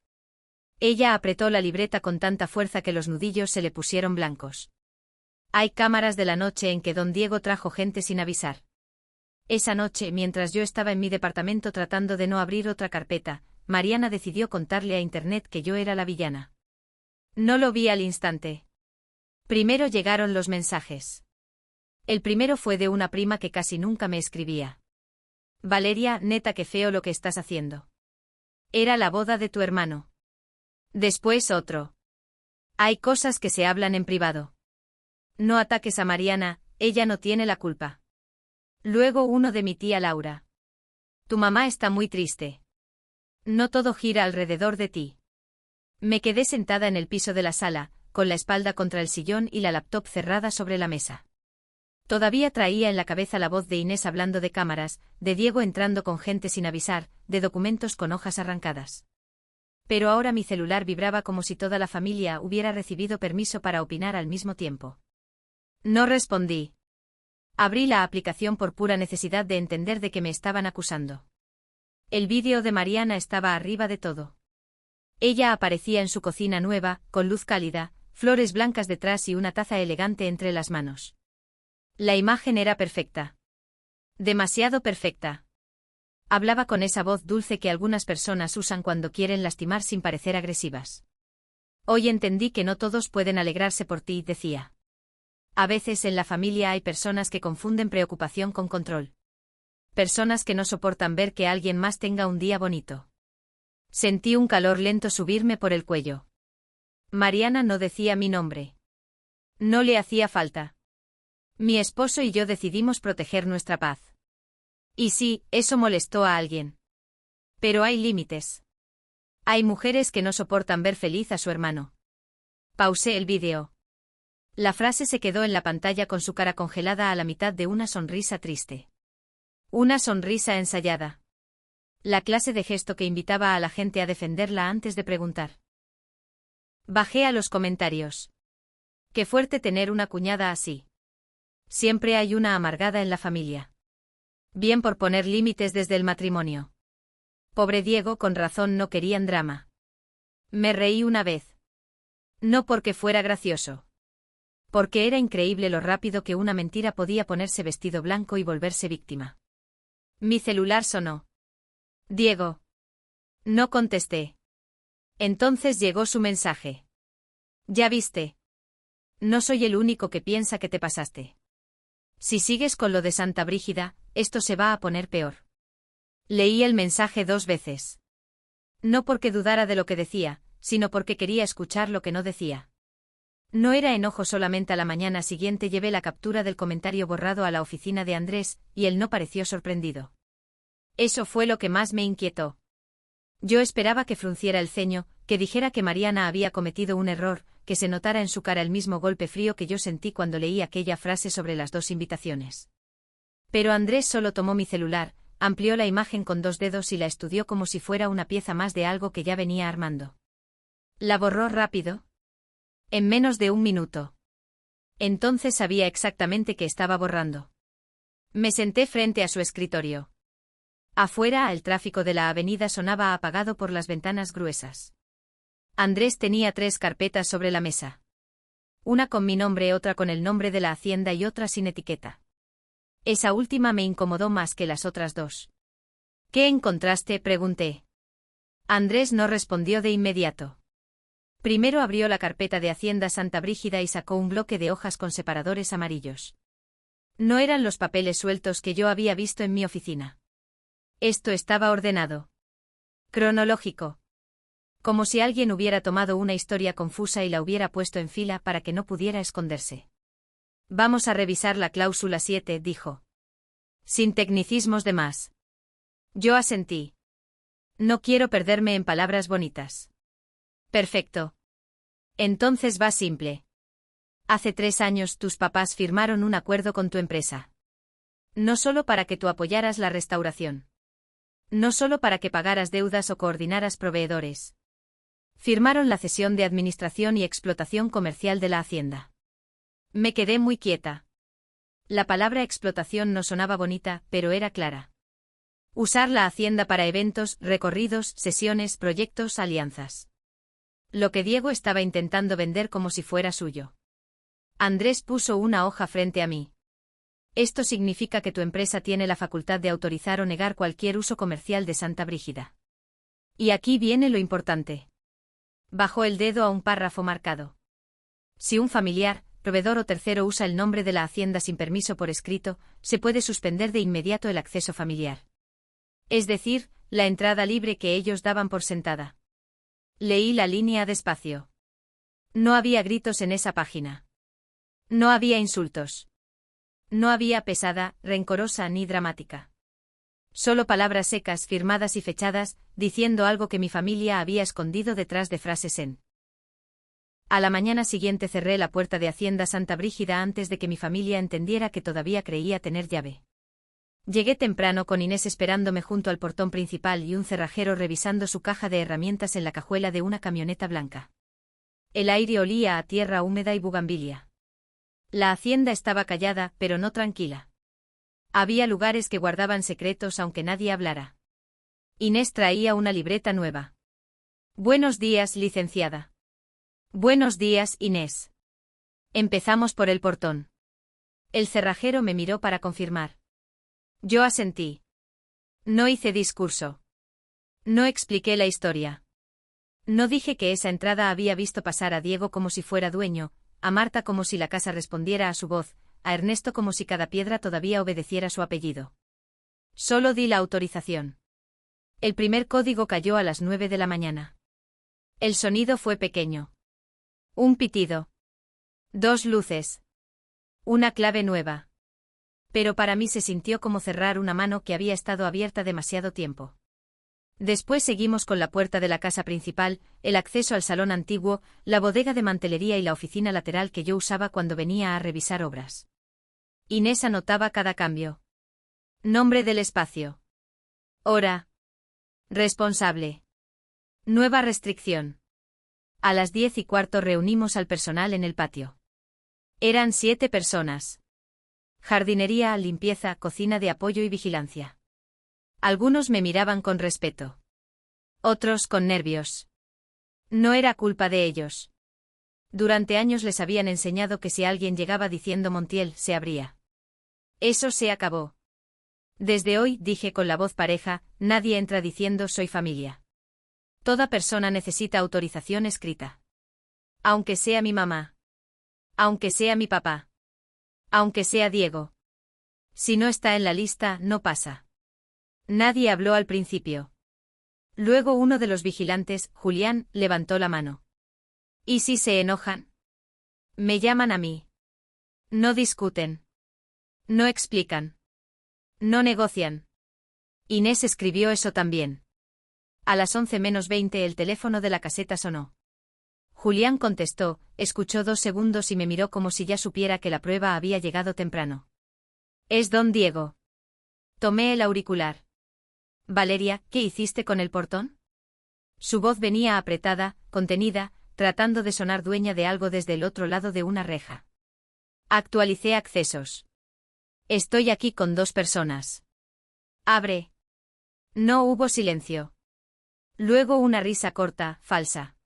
Ella apretó la libreta con tanta fuerza que los nudillos se le pusieron blancos. Hay cámaras de la noche en que don Diego trajo gente sin avisar. Esa noche, mientras yo estaba en mi departamento tratando de no abrir otra carpeta, Mariana decidió contarle a Internet que yo era la villana. No lo vi al instante. Primero llegaron los mensajes. El primero fue de una prima que casi nunca me escribía. Valeria, neta qué feo lo que estás haciendo. Era la boda de tu hermano. Después otro. Hay cosas que se hablan en privado. No ataques a Mariana, ella no tiene la culpa. Luego uno de mi tía Laura. Tu mamá está muy triste. No todo gira alrededor de ti. Me quedé sentada en el piso de la sala, con la espalda contra el sillón y la laptop cerrada sobre la mesa. Todavía traía en la cabeza la voz de Inés hablando de cámaras, de Diego entrando con gente sin avisar, de documentos con hojas arrancadas. Pero ahora mi celular vibraba como si toda la familia hubiera recibido permiso para opinar al mismo tiempo. No respondí. Abrí la aplicación por pura necesidad de entender de qué me estaban acusando. El vídeo de Mariana estaba arriba de todo. Ella aparecía en su cocina nueva, con luz cálida, flores blancas detrás y una taza elegante entre las manos. La imagen era perfecta. Demasiado perfecta. Hablaba con esa voz dulce que algunas personas usan cuando quieren lastimar sin parecer agresivas. Hoy entendí que no todos pueden alegrarse por ti, decía. A veces en la familia hay personas que confunden preocupación con control. Personas que no soportan ver que alguien más tenga un día bonito. Sentí un calor lento subirme por el cuello. Mariana no decía mi nombre. No le hacía falta. Mi esposo y yo decidimos proteger nuestra paz. Y sí, eso molestó a alguien. Pero hay límites. Hay mujeres que no soportan ver feliz a su hermano. Pausé el vídeo. La frase se quedó en la pantalla con su cara congelada a la mitad de una sonrisa triste. Una sonrisa ensayada. La clase de gesto que invitaba a la gente a defenderla antes de preguntar. Bajé a los comentarios. Qué fuerte tener una cuñada así. Siempre hay una amargada en la familia. Bien por poner límites desde el matrimonio. Pobre Diego, con razón no querían drama. Me reí una vez. No porque fuera gracioso. Porque era increíble lo rápido que una mentira podía ponerse vestido blanco y volverse víctima. Mi celular sonó. Diego. No contesté. Entonces llegó su mensaje. Ya viste. No soy el único que piensa que te pasaste. Si sigues con lo de Santa Brígida, esto se va a poner peor. Leí el mensaje 2 veces. No porque dudara de lo que decía, sino porque quería escuchar lo que no decía. No era enojo solamente. A la mañana siguiente llevé la captura del comentario borrado a la oficina de Andrés, y él no pareció sorprendido. Eso fue lo que más me inquietó. Yo esperaba que frunciera el ceño, que dijera que Mariana había cometido un error, que se notara en su cara el mismo golpe frío que yo sentí cuando leí aquella frase sobre las 2 invitaciones. Pero Andrés solo tomó mi celular, amplió la imagen con 2 dedos y la estudió como si fuera una pieza más de algo que ya venía armando. La borró rápido. En menos de 1 minuto. Entonces sabía exactamente qué estaba borrando. Me senté frente a su escritorio. Afuera el tráfico de la avenida sonaba apagado por las ventanas gruesas. Andrés tenía 3 carpetas sobre la mesa. Una con mi nombre, otra con el nombre de la hacienda y otra sin etiqueta. Esa última me incomodó más que las otras 2. ¿Qué encontraste?, pregunté. Andrés no respondió de inmediato. Primero abrió la carpeta de Hacienda Santa Brígida y sacó un bloque de hojas con separadores amarillos. No eran los papeles sueltos que yo había visto en mi oficina. Esto estaba ordenado. Cronológico. Como si alguien hubiera tomado una historia confusa y la hubiera puesto en fila para que no pudiera esconderse. Vamos a revisar la cláusula 7, dijo. Sin tecnicismos de más. Yo asentí. No quiero perderme en palabras bonitas. Perfecto. Entonces va simple. Hace 3 años tus papás firmaron un acuerdo con tu empresa. No solo para que tú apoyaras la restauración. No solo para que pagaras deudas o coordinaras proveedores. Firmaron la cesión de administración y explotación comercial de la hacienda. Me quedé muy quieta. La palabra explotación no sonaba bonita, pero era clara. Usar la hacienda para eventos, recorridos, sesiones, proyectos, alianzas. Lo que Diego estaba intentando vender como si fuera suyo. Andrés puso una hoja frente a mí. Esto significa que tu empresa tiene la facultad de autorizar o negar cualquier uso comercial de Santa Brígida. Y aquí viene lo importante. Bajó el dedo a un párrafo marcado. Si un familiar, proveedor o tercero usa el nombre de la hacienda sin permiso por escrito, se puede suspender de inmediato el acceso familiar. Es decir, la entrada libre que ellos daban por sentada. Leí la línea despacio. No había gritos en esa página. No había insultos. No había pesada, rencorosa ni dramática. Solo palabras secas, firmadas y fechadas, diciendo algo que mi familia había escondido detrás de frases en. A la mañana siguiente cerré la puerta de Hacienda Santa Brígida antes de que mi familia entendiera que todavía creía tener llave. Llegué temprano con Inés esperándome junto al portón principal y un cerrajero revisando su caja de herramientas en la cajuela de una camioneta blanca. El aire olía a tierra húmeda y bugambilia. La hacienda estaba callada, pero no tranquila. Había lugares que guardaban secretos aunque nadie hablara. Inés traía una libreta nueva. Buenos días, licenciada. Buenos días, Inés. Empezamos por el portón. El cerrajero me miró para confirmar. Yo asentí. No hice discurso. No expliqué la historia. No dije que esa entrada había visto pasar a Diego como si fuera dueño, a Marta como si la casa respondiera a su voz, a Ernesto como si cada piedra todavía obedeciera su apellido. Solo di la autorización. El primer código cayó a las 9 de la mañana. El sonido fue pequeño. Un pitido. 2 luces. Una clave nueva. Pero para mí se sintió como cerrar una mano que había estado abierta demasiado tiempo. Después seguimos con la puerta de la casa principal, el acceso al salón antiguo, la bodega de mantelería y la oficina lateral que yo usaba cuando venía a revisar obras. Inés anotaba cada cambio. Nombre del espacio. Hora. Responsable. Nueva restricción. A las 10:15 reunimos al personal en el patio. Eran 7 personas. Jardinería, limpieza, cocina de apoyo y vigilancia. Algunos me miraban con respeto. Otros con nervios. No era culpa de ellos. Durante años les habían enseñado que si alguien llegaba diciendo Montiel, se abría. Eso se acabó. Desde hoy, dije con la voz pareja, nadie entra diciendo soy familia. Toda persona necesita autorización escrita. Aunque sea mi mamá. Aunque sea mi papá. Aunque sea Diego. Si no está en la lista, no pasa. Nadie habló al principio. Luego uno de los vigilantes, Julián, levantó la mano. ¿Y si se enojan? Me llaman a mí. No discuten. No explican. No negocian. Inés escribió eso también. A las 11:20 el teléfono de la caseta sonó. Julián contestó, escuchó 2 segundos y me miró como si ya supiera que la prueba había llegado temprano. Es don Diego. Tomé el auricular. Valeria, ¿qué hiciste con el portón? Su voz venía apretada, contenida, tratando de sonar dueña de algo desde el otro lado de una reja. Actualicé accesos. Estoy aquí con 2 personas. Abre. No hubo silencio. Luego una risa corta, falsa.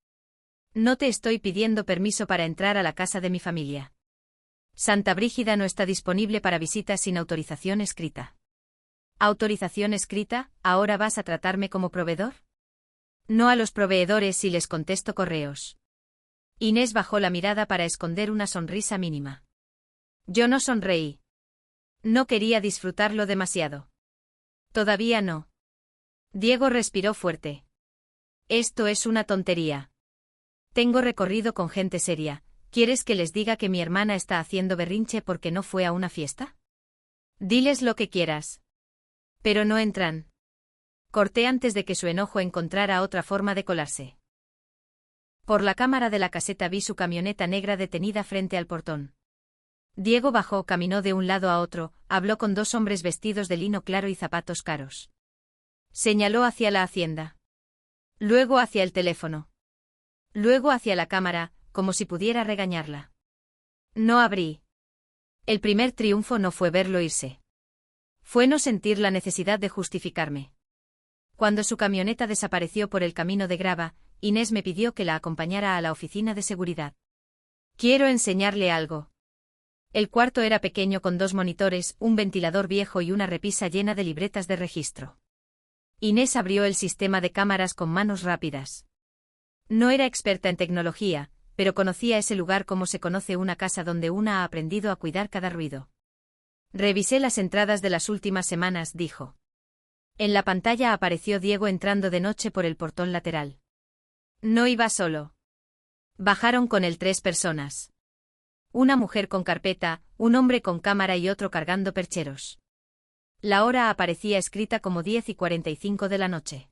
No te estoy pidiendo permiso para entrar a la casa de mi familia. Santa Brígida no está disponible para visitas sin autorización escrita. ¿Autorización escrita? ¿Ahora vas a tratarme como proveedor? No a los proveedores si les contesto correos. Inés bajó la mirada para esconder una sonrisa mínima. Yo no sonreí. No quería disfrutarlo demasiado. Todavía no. Diego respiró fuerte. Esto es una tontería. Tengo recorrido con gente seria. ¿Quieres que les diga que mi hermana está haciendo berrinche porque no fue a una fiesta? Diles lo que quieras. Pero no entran. Corté antes de que su enojo encontrara otra forma de colarse. Por la cámara de la caseta vi su camioneta negra detenida frente al portón. Diego bajó, caminó de un lado a otro, habló con 2 hombres vestidos de lino claro y zapatos caros. Señaló hacia la hacienda. Luego hacia el teléfono. Luego hacia la cámara, como si pudiera regañarla. No abrí. El primer triunfo no fue verlo irse. Fue no sentir la necesidad de justificarme. Cuando su camioneta desapareció por el camino de grava, Inés me pidió que la acompañara a la oficina de seguridad. Quiero enseñarle algo. El cuarto era pequeño con 2 monitores, un ventilador viejo y una repisa llena de libretas de registro. Inés abrió el sistema de cámaras con manos rápidas. No era experta en tecnología, pero conocía ese lugar como se conoce una casa donde una ha aprendido a cuidar cada ruido. Revisé las entradas de las últimas semanas, dijo. En la pantalla apareció Diego entrando de noche por el portón lateral. No iba solo. Bajaron con él 3 personas. Una mujer con carpeta, un hombre con cámara y otro cargando percheros. La hora aparecía escrita como 10:45 de la noche.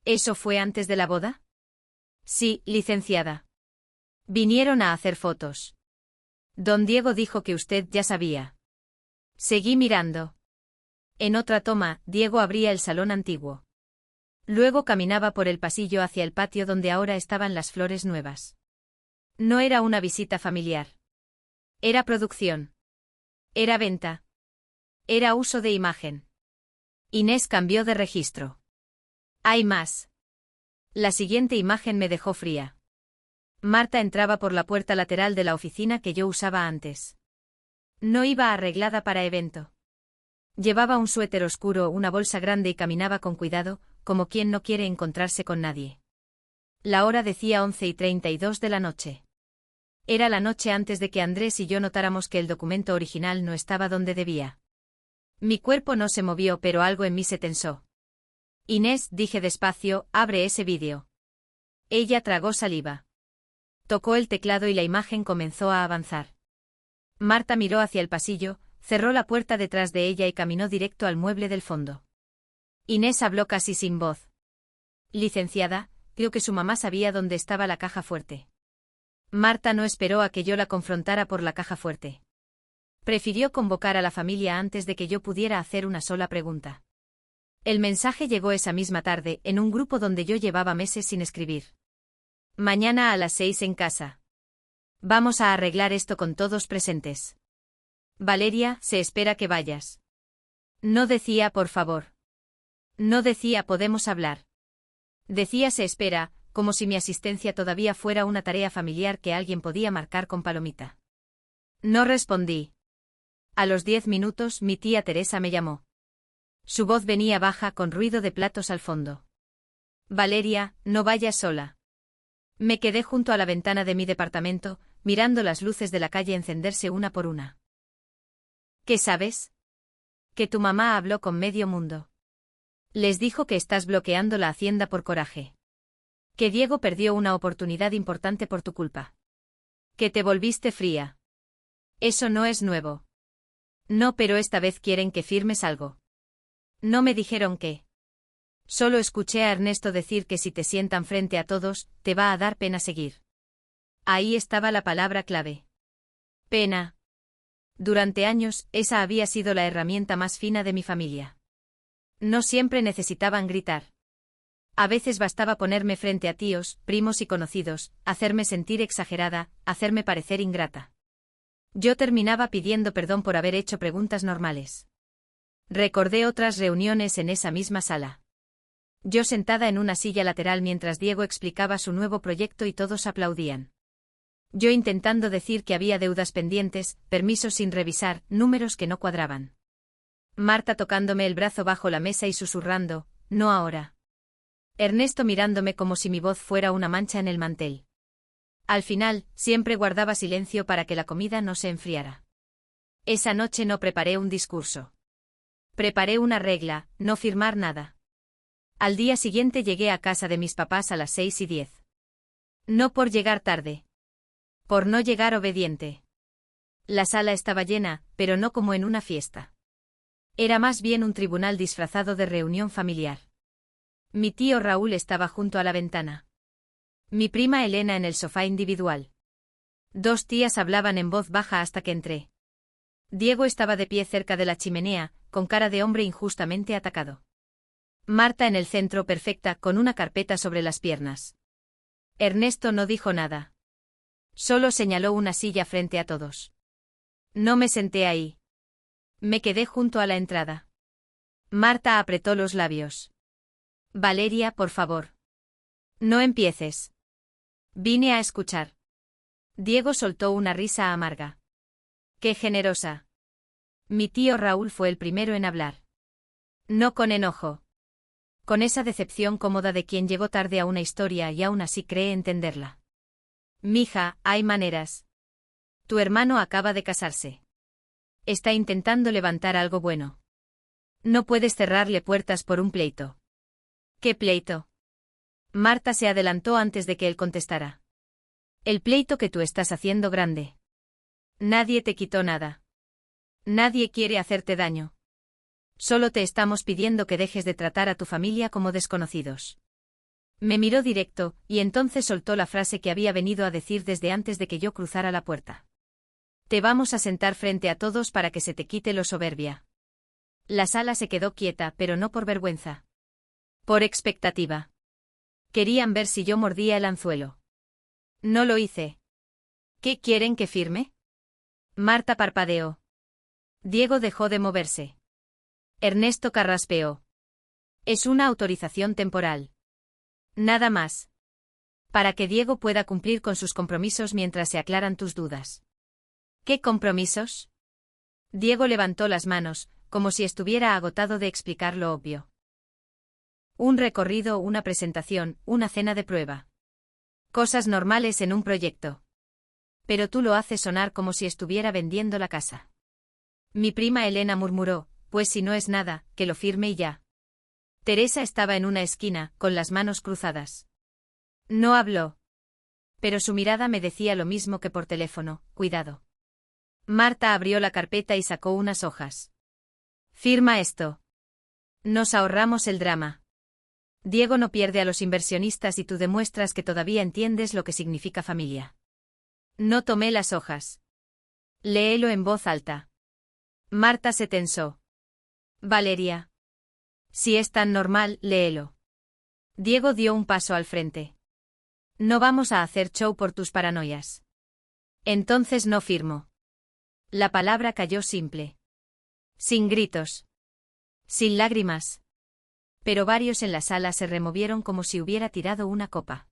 ¿Eso fue antes de la boda? Sí, licenciada. Vinieron a hacer fotos. Don Diego dijo que usted ya sabía. Seguí mirando. En otra toma, Diego abría el salón antiguo. Luego caminaba por el pasillo hacia el patio donde ahora estaban las flores nuevas. No era una visita familiar. Era producción. Era venta. Era uso de imagen. Inés cambió de registro. Hay más. La siguiente imagen me dejó fría. Marta entraba por la puerta lateral de la oficina que yo usaba antes. No iba arreglada para evento. Llevaba un suéter oscuro, una bolsa grande y caminaba con cuidado, como quien no quiere encontrarse con nadie. La hora decía 11:32 de la noche. Era la noche antes de que Andrés y yo notáramos que el documento original no estaba donde debía. Mi cuerpo no se movió, pero algo en mí se tensó. Inés, dije despacio, abre ese vídeo. Ella tragó saliva. Tocó el teclado y la imagen comenzó a avanzar. Marta miró hacia el pasillo, cerró la puerta detrás de ella y caminó directo al mueble del fondo. Inés habló casi sin voz. Licenciada, creo que su mamá sabía dónde estaba la caja fuerte. Marta no esperó a que yo la confrontara por la caja fuerte. Prefirió convocar a la familia antes de que yo pudiera hacer una sola pregunta. El mensaje llegó esa misma tarde, en un grupo donde yo llevaba meses sin escribir. Mañana a las 6 en casa. Vamos a arreglar esto con todos presentes. Valeria, se espera que vayas. No decía por favor. No decía podemos hablar. Decía se espera, como si mi asistencia todavía fuera una tarea familiar que alguien podía marcar con palomita. No respondí. A los 10 minutos mi tía Teresa me llamó. Su voz venía baja con ruido de platos al fondo. Valeria, no vayas sola. Me quedé junto a la ventana de mi departamento, mirando las luces de la calle encenderse una por una. ¿Qué sabes? Que tu mamá habló con medio mundo. Les dijo que estás bloqueando la hacienda por coraje. Que Diego perdió una oportunidad importante por tu culpa. Que te volviste fría. Eso no es nuevo. No, pero esta vez quieren que firmes algo. No me dijeron qué. Solo escuché a Ernesto decir que si te sientan frente a todos, te va a dar pena seguir. Ahí estaba la palabra clave. Pena. Durante años, esa había sido la herramienta más fina de mi familia. No siempre necesitaban gritar. A veces bastaba ponerme frente a tíos, primos y conocidos, hacerme sentir exagerada, hacerme parecer ingrata. Yo terminaba pidiendo perdón por haber hecho preguntas normales. Recordé otras reuniones en esa misma sala. Yo sentada en una silla lateral mientras Diego explicaba su nuevo proyecto y todos aplaudían. Yo intentando decir que había deudas pendientes, permisos sin revisar, números que no cuadraban. Marta tocándome el brazo bajo la mesa y susurrando, no ahora. Ernesto mirándome como si mi voz fuera una mancha en el mantel. Al final, siempre guardaba silencio para que la comida no se enfriara. Esa noche no preparé un discurso. Preparé una regla, no firmar nada. Al día siguiente llegué a casa de mis papás a las 6:10. No por llegar tarde. Por no llegar obediente. La sala estaba llena, pero no como en una fiesta. Era más bien un tribunal disfrazado de reunión familiar. Mi tío Raúl estaba junto a la ventana. Mi prima Elena en el sofá individual. Dos tías hablaban en voz baja hasta que entré. Diego estaba de pie cerca de la chimenea, con cara de hombre injustamente atacado. Marta en el centro perfecta, con una carpeta sobre las piernas. Ernesto no dijo nada. Solo señaló una silla frente a todos. No me senté ahí. Me quedé junto a la entrada. Marta apretó los labios. Valeria, por favor. No empieces. Vine a escuchar. Diego soltó una risa amarga. ¡Qué generosa! Mi tío Raúl fue el primero en hablar. No con enojo. Con esa decepción cómoda de quien llegó tarde a una historia y aún así cree entenderla. Mija, hay maneras. Tu hermano acaba de casarse. Está intentando levantar algo bueno. No puedes cerrarle puertas por un pleito. ¿Qué pleito? Marta se adelantó antes de que él contestara. El pleito que tú estás haciendo grande. Nadie te quitó nada. Nadie quiere hacerte daño. Solo te estamos pidiendo que dejes de tratar a tu familia como desconocidos. Me miró directo, y entonces soltó la frase que había venido a decir desde antes de que yo cruzara la puerta. Te vamos a sentar frente a todos para que se te quite lo soberbia. La sala se quedó quieta, pero no por vergüenza. Por expectativa. Querían ver si yo mordía el anzuelo. No lo hice. ¿Qué quieren que firme? Marta parpadeó. Diego dejó de moverse. Ernesto carraspeó. Es una autorización temporal. Nada más. Para que Diego pueda cumplir con sus compromisos mientras se aclaran tus dudas. ¿Qué compromisos? Diego levantó las manos, como si estuviera agotado de explicar lo obvio. Un recorrido, una presentación, una cena de prueba. Cosas normales en un proyecto. Pero tú lo haces sonar como si estuviera vendiendo la casa. Mi prima Elena murmuró, pues si no es nada, que lo firme y ya. Teresa estaba en una esquina, con las manos cruzadas. No habló. Pero su mirada me decía lo mismo que por teléfono, cuidado. Marta abrió la carpeta y sacó unas hojas. Firma esto. Nos ahorramos el drama. Diego no pierde a los inversionistas y tú demuestras que todavía entiendes lo que significa familia. No tomé las hojas. Léelo en voz alta. Marta se tensó. Valeria. Si es tan normal, léelo. Diego dio un paso al frente. No vamos a hacer show por tus paranoias. Entonces no firmo. La palabra cayó simple. Sin gritos. Sin lágrimas. Pero varios en la sala se removieron como si hubiera tirado una copa.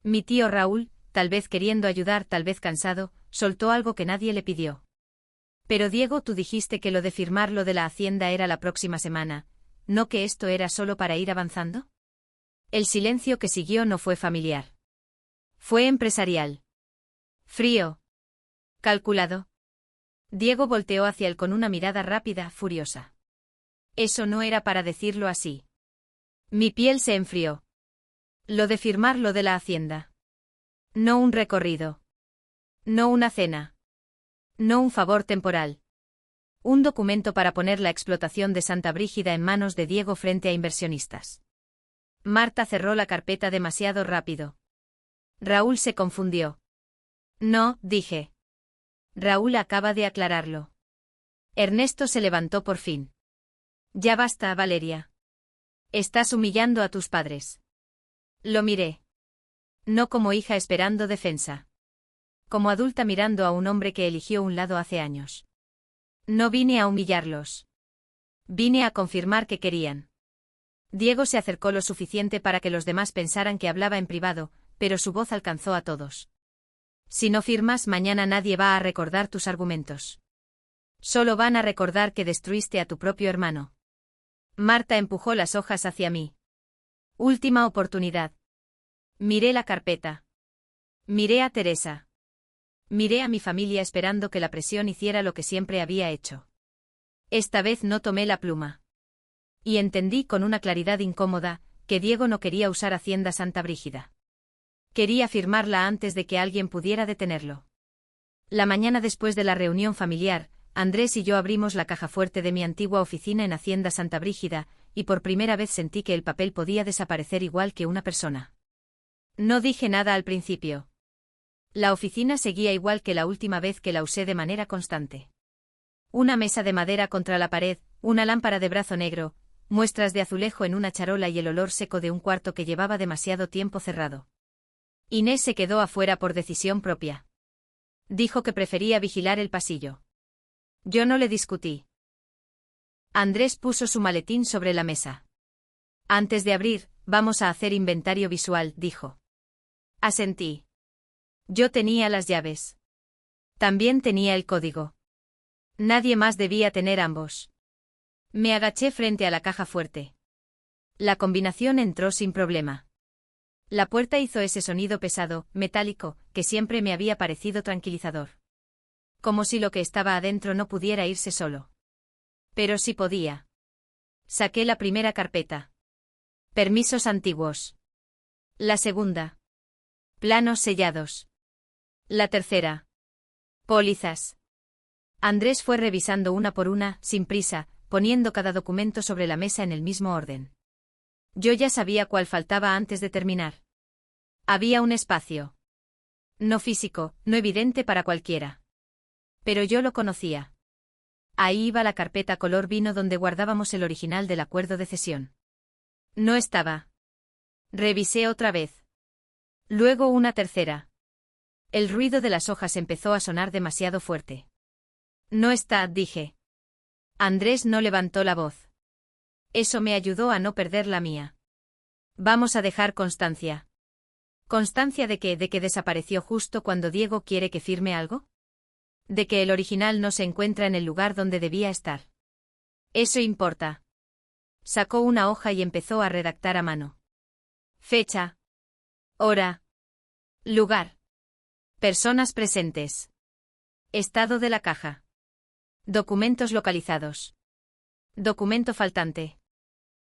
Mi tío Raúl, tal vez queriendo ayudar, tal vez cansado, soltó algo que nadie le pidió. Pero Diego, tú dijiste que lo de firmar lo de la hacienda era la próxima semana, ¿no que esto era solo para ir avanzando? El silencio que siguió no fue familiar. Fue empresarial. Frío. Calculado. Diego volteó hacia él con una mirada rápida, furiosa. Eso no era para decirlo así. Mi piel se enfrió. Lo de firmar lo de la hacienda. No un recorrido. No una cena. No un favor temporal. Un documento para poner la explotación de Santa Brígida en manos de Diego frente a inversionistas. Marta cerró la carpeta demasiado rápido. Raúl se confundió. No, dije. Raúl acaba de aclararlo. Ernesto se levantó por fin. Ya basta, Valeria. Estás humillando a tus padres. Lo miré. No como hija esperando defensa. Como adulta mirando a un hombre que eligió un lado hace años. No vine a humillarlos. Vine a confirmar que querían. Diego se acercó lo suficiente para que los demás pensaran que hablaba en privado, pero su voz alcanzó a todos. Si no firmas, mañana nadie va a recordar tus argumentos. Solo van a recordar que destruiste a tu propio hermano. Marta empujó las hojas hacia mí. Última oportunidad. Miré la carpeta. Miré a Teresa. Miré a mi familia esperando que la presión hiciera lo que siempre había hecho. Esta vez no tomé la pluma. Y entendí con una claridad incómoda que Diego no quería usar Hacienda Santa Brígida. Quería firmarla antes de que alguien pudiera detenerlo. La mañana después de la reunión familiar, Andrés y yo abrimos la caja fuerte de mi antigua oficina en Hacienda Santa Brígida, y por primera vez sentí que el papel podía desaparecer igual que una persona. No dije nada al principio. La oficina seguía igual que la última vez que la usé de manera constante. Una mesa de madera contra la pared, una lámpara de brazo negro, muestras de azulejo en una charola y el olor seco de un cuarto que llevaba demasiado tiempo cerrado. Inés se quedó afuera por decisión propia. Dijo que prefería vigilar el pasillo. Yo no le discutí. Andrés puso su maletín sobre la mesa. Antes de abrir, vamos a hacer inventario visual, dijo. Asentí. Yo tenía las llaves. También tenía el código. Nadie más debía tener ambos. Me agaché frente a la caja fuerte. La combinación entró sin problema. La puerta hizo ese sonido pesado, metálico, que siempre me había parecido tranquilizador. Como si lo que estaba adentro no pudiera irse solo. Pero sí podía. Saqué la primera carpeta. Permisos antiguos. La segunda. Planos sellados. La tercera. Pólizas. Andrés fue revisando una por una, sin prisa, poniendo cada documento sobre la mesa en el mismo orden. Yo ya sabía cuál faltaba antes de terminar. Había un espacio. No físico, no evidente para cualquiera. Pero yo lo conocía. Ahí iba la carpeta color vino donde guardábamos el original del acuerdo de cesión. No estaba. Revisé otra vez. Luego una tercera. El ruido de las hojas empezó a sonar demasiado fuerte. No está, dije. Andrés no levantó la voz. Eso me ayudó a no perder la mía. Vamos a dejar constancia. ¿Constancia de qué? ¿De que desapareció justo cuando Diego quiere que firme algo? ¿De que el original no se encuentra en el lugar donde debía estar? Eso importa. Sacó una hoja y empezó a redactar a mano. Fecha. Hora. Lugar. Personas presentes. Estado de la caja. Documentos localizados. Documento faltante.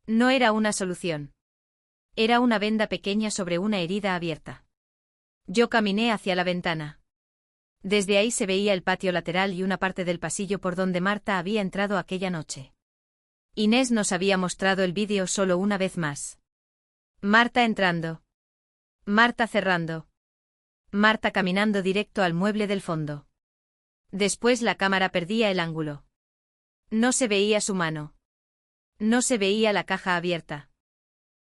No era una solución. Era una venda pequeña sobre una herida abierta. Yo caminé hacia la ventana. Desde ahí se veía el patio lateral y una parte del pasillo por donde Marta había entrado aquella noche. Inés nos había mostrado el vídeo solo una vez más. Marta entrando. Marta cerrando. Marta caminando directo al mueble del fondo. Después la cámara perdía el ángulo. No se veía su mano. No se veía la caja abierta.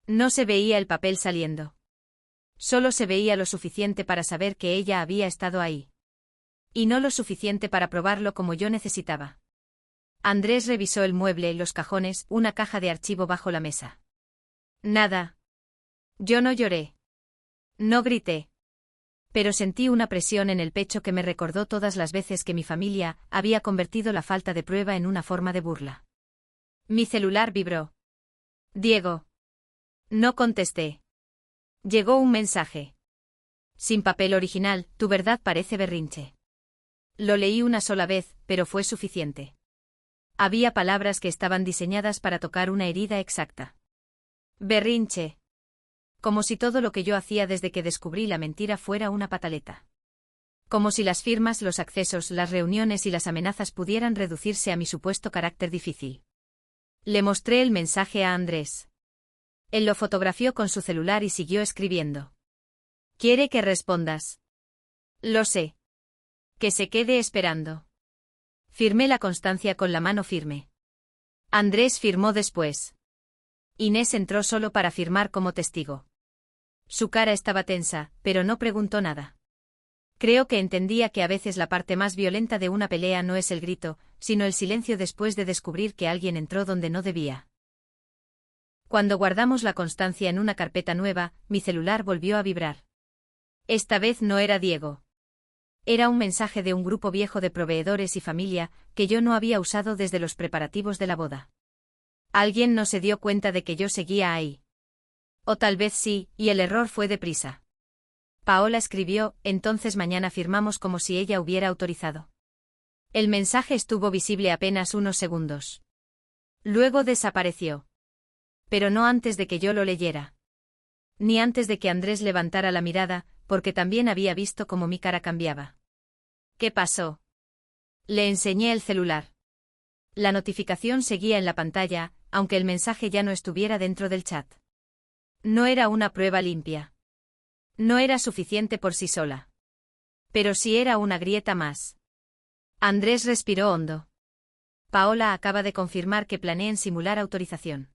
No se veía el papel saliendo. Solo se veía lo suficiente para saber que ella había estado ahí. Y no lo suficiente para probarlo como yo necesitaba. Andrés revisó el mueble, los cajones, una caja de archivo bajo la mesa. Nada. Yo no lloré. No grité. Pero sentí una presión en el pecho que me recordó todas las veces que mi familia había convertido la falta de prueba en una forma de burla. Mi celular vibró. Diego. No contesté. Llegó un mensaje. Sin papel original, tu verdad parece berrinche. Lo leí una sola vez, pero fue suficiente. Había palabras que estaban diseñadas para tocar una herida exacta. Berrinche. Como si todo lo que yo hacía desde que descubrí la mentira fuera una pataleta. Como si las firmas, los accesos, las reuniones y las amenazas pudieran reducirse a mi supuesto carácter difícil. Le mostré el mensaje a Andrés. Él lo fotografió con su celular y siguió escribiendo. ¿Quiere que respondas? Lo sé. Que se quede esperando. Firmé la constancia con la mano firme. Andrés firmó después. Inés entró solo para firmar como testigo. Su cara estaba tensa, pero no preguntó nada. Creo que entendía que a veces la parte más violenta de una pelea no es el grito, sino el silencio después de descubrir que alguien entró donde no debía. Cuando guardamos la constancia en una carpeta nueva, mi celular volvió a vibrar. Esta vez no era Diego. Era un mensaje de un grupo viejo de proveedores y familia, que yo no había usado desde los preparativos de la boda. Alguien no se dio cuenta de que yo seguía ahí. O tal vez sí, y el error fue deprisa. Paola escribió, entonces mañana firmamos como si ella hubiera autorizado. El mensaje estuvo visible apenas unos segundos. Luego desapareció. Pero no antes de que yo lo leyera. Ni antes de que Andrés levantara la mirada, porque también había visto cómo mi cara cambiaba. ¿Qué pasó? Le enseñé el celular. La notificación seguía en la pantalla, aunque el mensaje ya no estuviera dentro del chat. No era una prueba limpia. No era suficiente por sí sola. Pero sí era una grieta más. Andrés respiró hondo. Paola acaba de confirmar que planean simular autorización.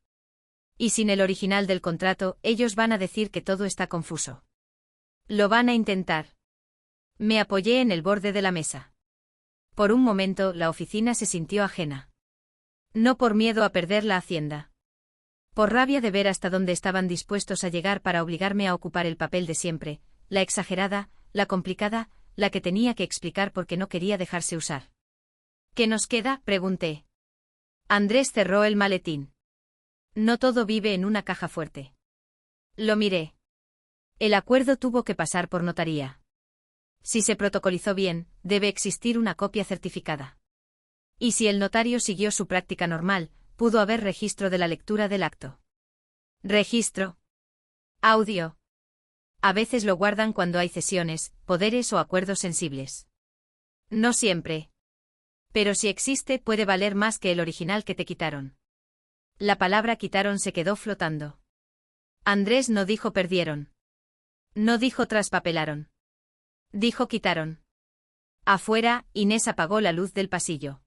Y sin el original del contrato, ellos van a decir que todo está confuso. Lo van a intentar. Me apoyé en el borde de la mesa. Por un momento, la oficina se sintió ajena. No por miedo a perder la hacienda. Por rabia de ver hasta dónde estaban dispuestos a llegar para obligarme a ocupar el papel de siempre, la exagerada, la complicada, la que tenía que explicar porque no quería dejarse usar. ¿Qué nos queda?, pregunté. Andrés cerró el maletín. No todo vive en una caja fuerte. Lo miré. El acuerdo tuvo que pasar por notaría. Si se protocolizó bien, debe existir una copia certificada. Y si el notario siguió su práctica normal, pudo haber registro de la lectura del acto. Registro. Audio. A veces lo guardan cuando hay cesiones, poderes o acuerdos sensibles. No siempre. Pero si existe, puede valer más que el original que te quitaron. La palabra quitaron se quedó flotando. Andrés no dijo perdieron. No dijo traspapelaron. Dijo quitaron. Afuera, Inés apagó la luz del pasillo.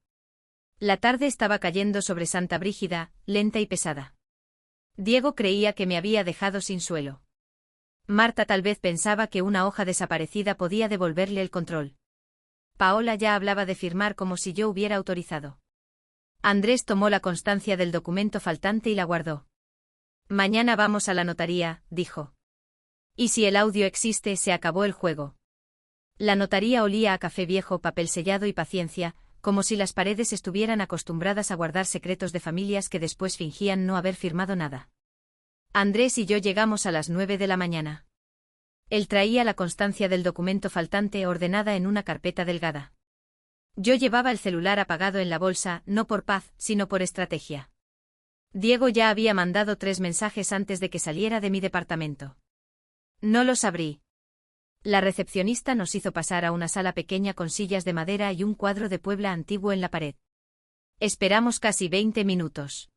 La tarde estaba cayendo sobre Santa Brígida, lenta y pesada. Diego creía que me había dejado sin suelo. Marta tal vez pensaba que una hoja desaparecida podía devolverle el control. Paola ya hablaba de firmar como si yo hubiera autorizado. Andrés tomó la constancia del documento faltante y la guardó. Mañana vamos a la notaría, dijo. Y si el audio existe, se acabó el juego. La notaría olía a café viejo, papel sellado y paciencia, como si las paredes estuvieran acostumbradas a guardar secretos de familias que después fingían no haber firmado nada. Andrés y yo llegamos a las 9 de la mañana. Él traía la constancia del documento faltante ordenada en una carpeta delgada. Yo llevaba el celular apagado en la bolsa, no por paz, sino por estrategia. Diego ya había mandado 3 mensajes antes de que saliera de mi departamento. No los abrí. La recepcionista nos hizo pasar a una sala pequeña con sillas de madera y un cuadro de Puebla antiguo en la pared. Esperamos casi 20 minutos.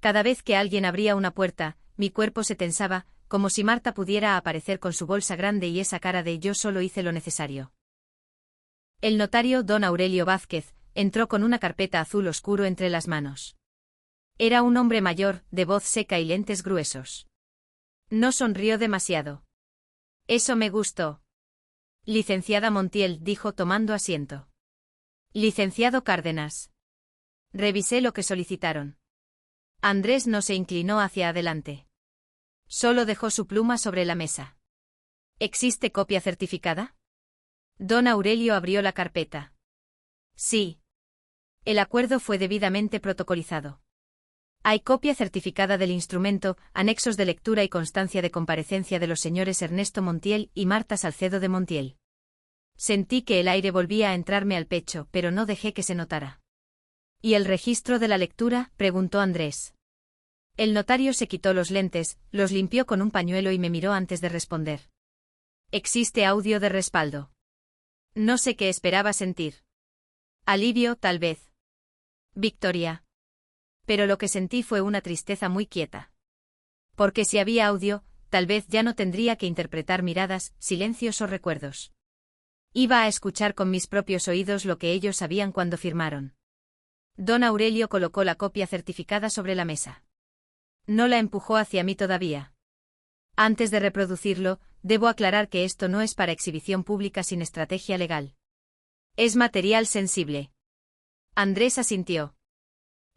Cada vez que alguien abría una puerta, mi cuerpo se tensaba, como si Marta pudiera aparecer con su bolsa grande y esa cara de yo solo hice lo necesario. El notario don Aurelio Vázquez entró con una carpeta azul oscuro entre las manos. Era un hombre mayor, de voz seca y lentes gruesos. No sonrió demasiado. Eso me gustó. Licenciada Montiel, dijo tomando asiento. Licenciado Cárdenas. Revisé lo que solicitaron. Andrés no se inclinó hacia adelante. Solo dejó su pluma sobre la mesa. ¿Existe copia certificada? Don Aurelio abrió la carpeta. Sí. El acuerdo fue debidamente protocolizado. Hay copia certificada del instrumento, anexos de lectura y constancia de comparecencia de los señores Ernesto Montiel y Marta Salcedo de Montiel. Sentí que el aire volvía a entrarme al pecho, pero no dejé que se notara. ¿Y el registro de la lectura?, preguntó Andrés. El notario se quitó los lentes, los limpió con un pañuelo y me miró antes de responder. ¿Existe audio de respaldo? No sé qué esperaba sentir. Alivio, tal vez. Victoria. Pero lo que sentí fue una tristeza muy quieta. Porque si había audio, tal vez ya no tendría que interpretar miradas, silencios o recuerdos. Iba a escuchar con mis propios oídos lo que ellos sabían cuando firmaron. Don Aurelio colocó la copia certificada sobre la mesa. No la empujó hacia mí todavía. Antes de reproducirlo, debo aclarar que esto no es para exhibición pública sin estrategia legal. Es material sensible. Andrés asintió.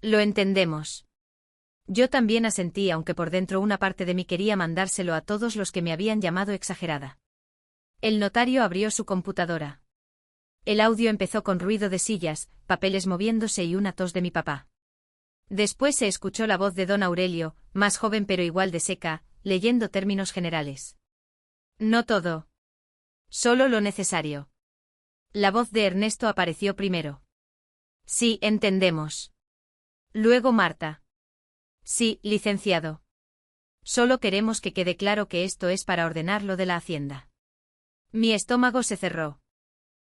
Lo entendemos. Yo también asentí, aunque por dentro una parte de mí quería mandárselo a todos los que me habían llamado exagerada. El notario abrió su computadora. El audio empezó con ruido de sillas, papeles moviéndose y una tos de mi papá. Después se escuchó la voz de don Aurelio, más joven pero igual de seca, leyendo términos generales. No todo. Solo lo necesario. La voz de Ernesto apareció primero. Sí, entendemos. Luego Marta. Sí, licenciado. Solo queremos que quede claro que esto es para ordenar lo de la hacienda. Mi estómago se cerró.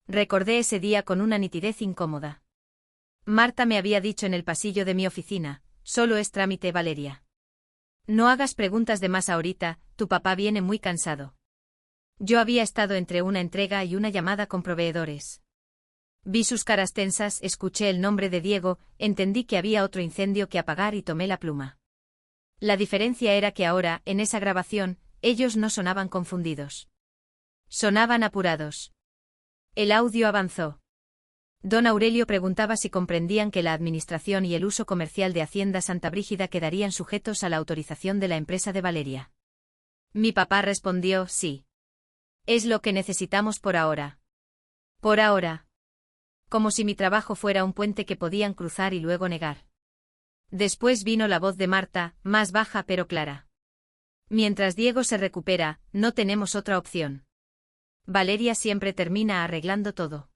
Recordé ese día con una nitidez incómoda. Marta me había dicho en el pasillo de mi oficina, solo es trámite, Valeria. No hagas preguntas de más ahorita, tu papá viene muy cansado. Yo había estado entre una entrega y una llamada con proveedores. Vi sus caras tensas, escuché el nombre de Diego, entendí que había otro incendio que apagar y tomé la pluma. La diferencia era que ahora, en esa grabación, ellos no sonaban confundidos. Sonaban apurados. El audio avanzó. Don Aurelio preguntaba si comprendían que la administración y el uso comercial de Hacienda Santa Brígida quedarían sujetos a la autorización de la empresa de Valeria. Mi papá respondió, sí. Es lo que necesitamos por ahora. Por ahora. Como si mi trabajo fuera un puente que podían cruzar y luego negar. Después vino la voz de Marta, más baja pero clara. Mientras Diego se recupera, no tenemos otra opción. Valeria siempre termina arreglando todo.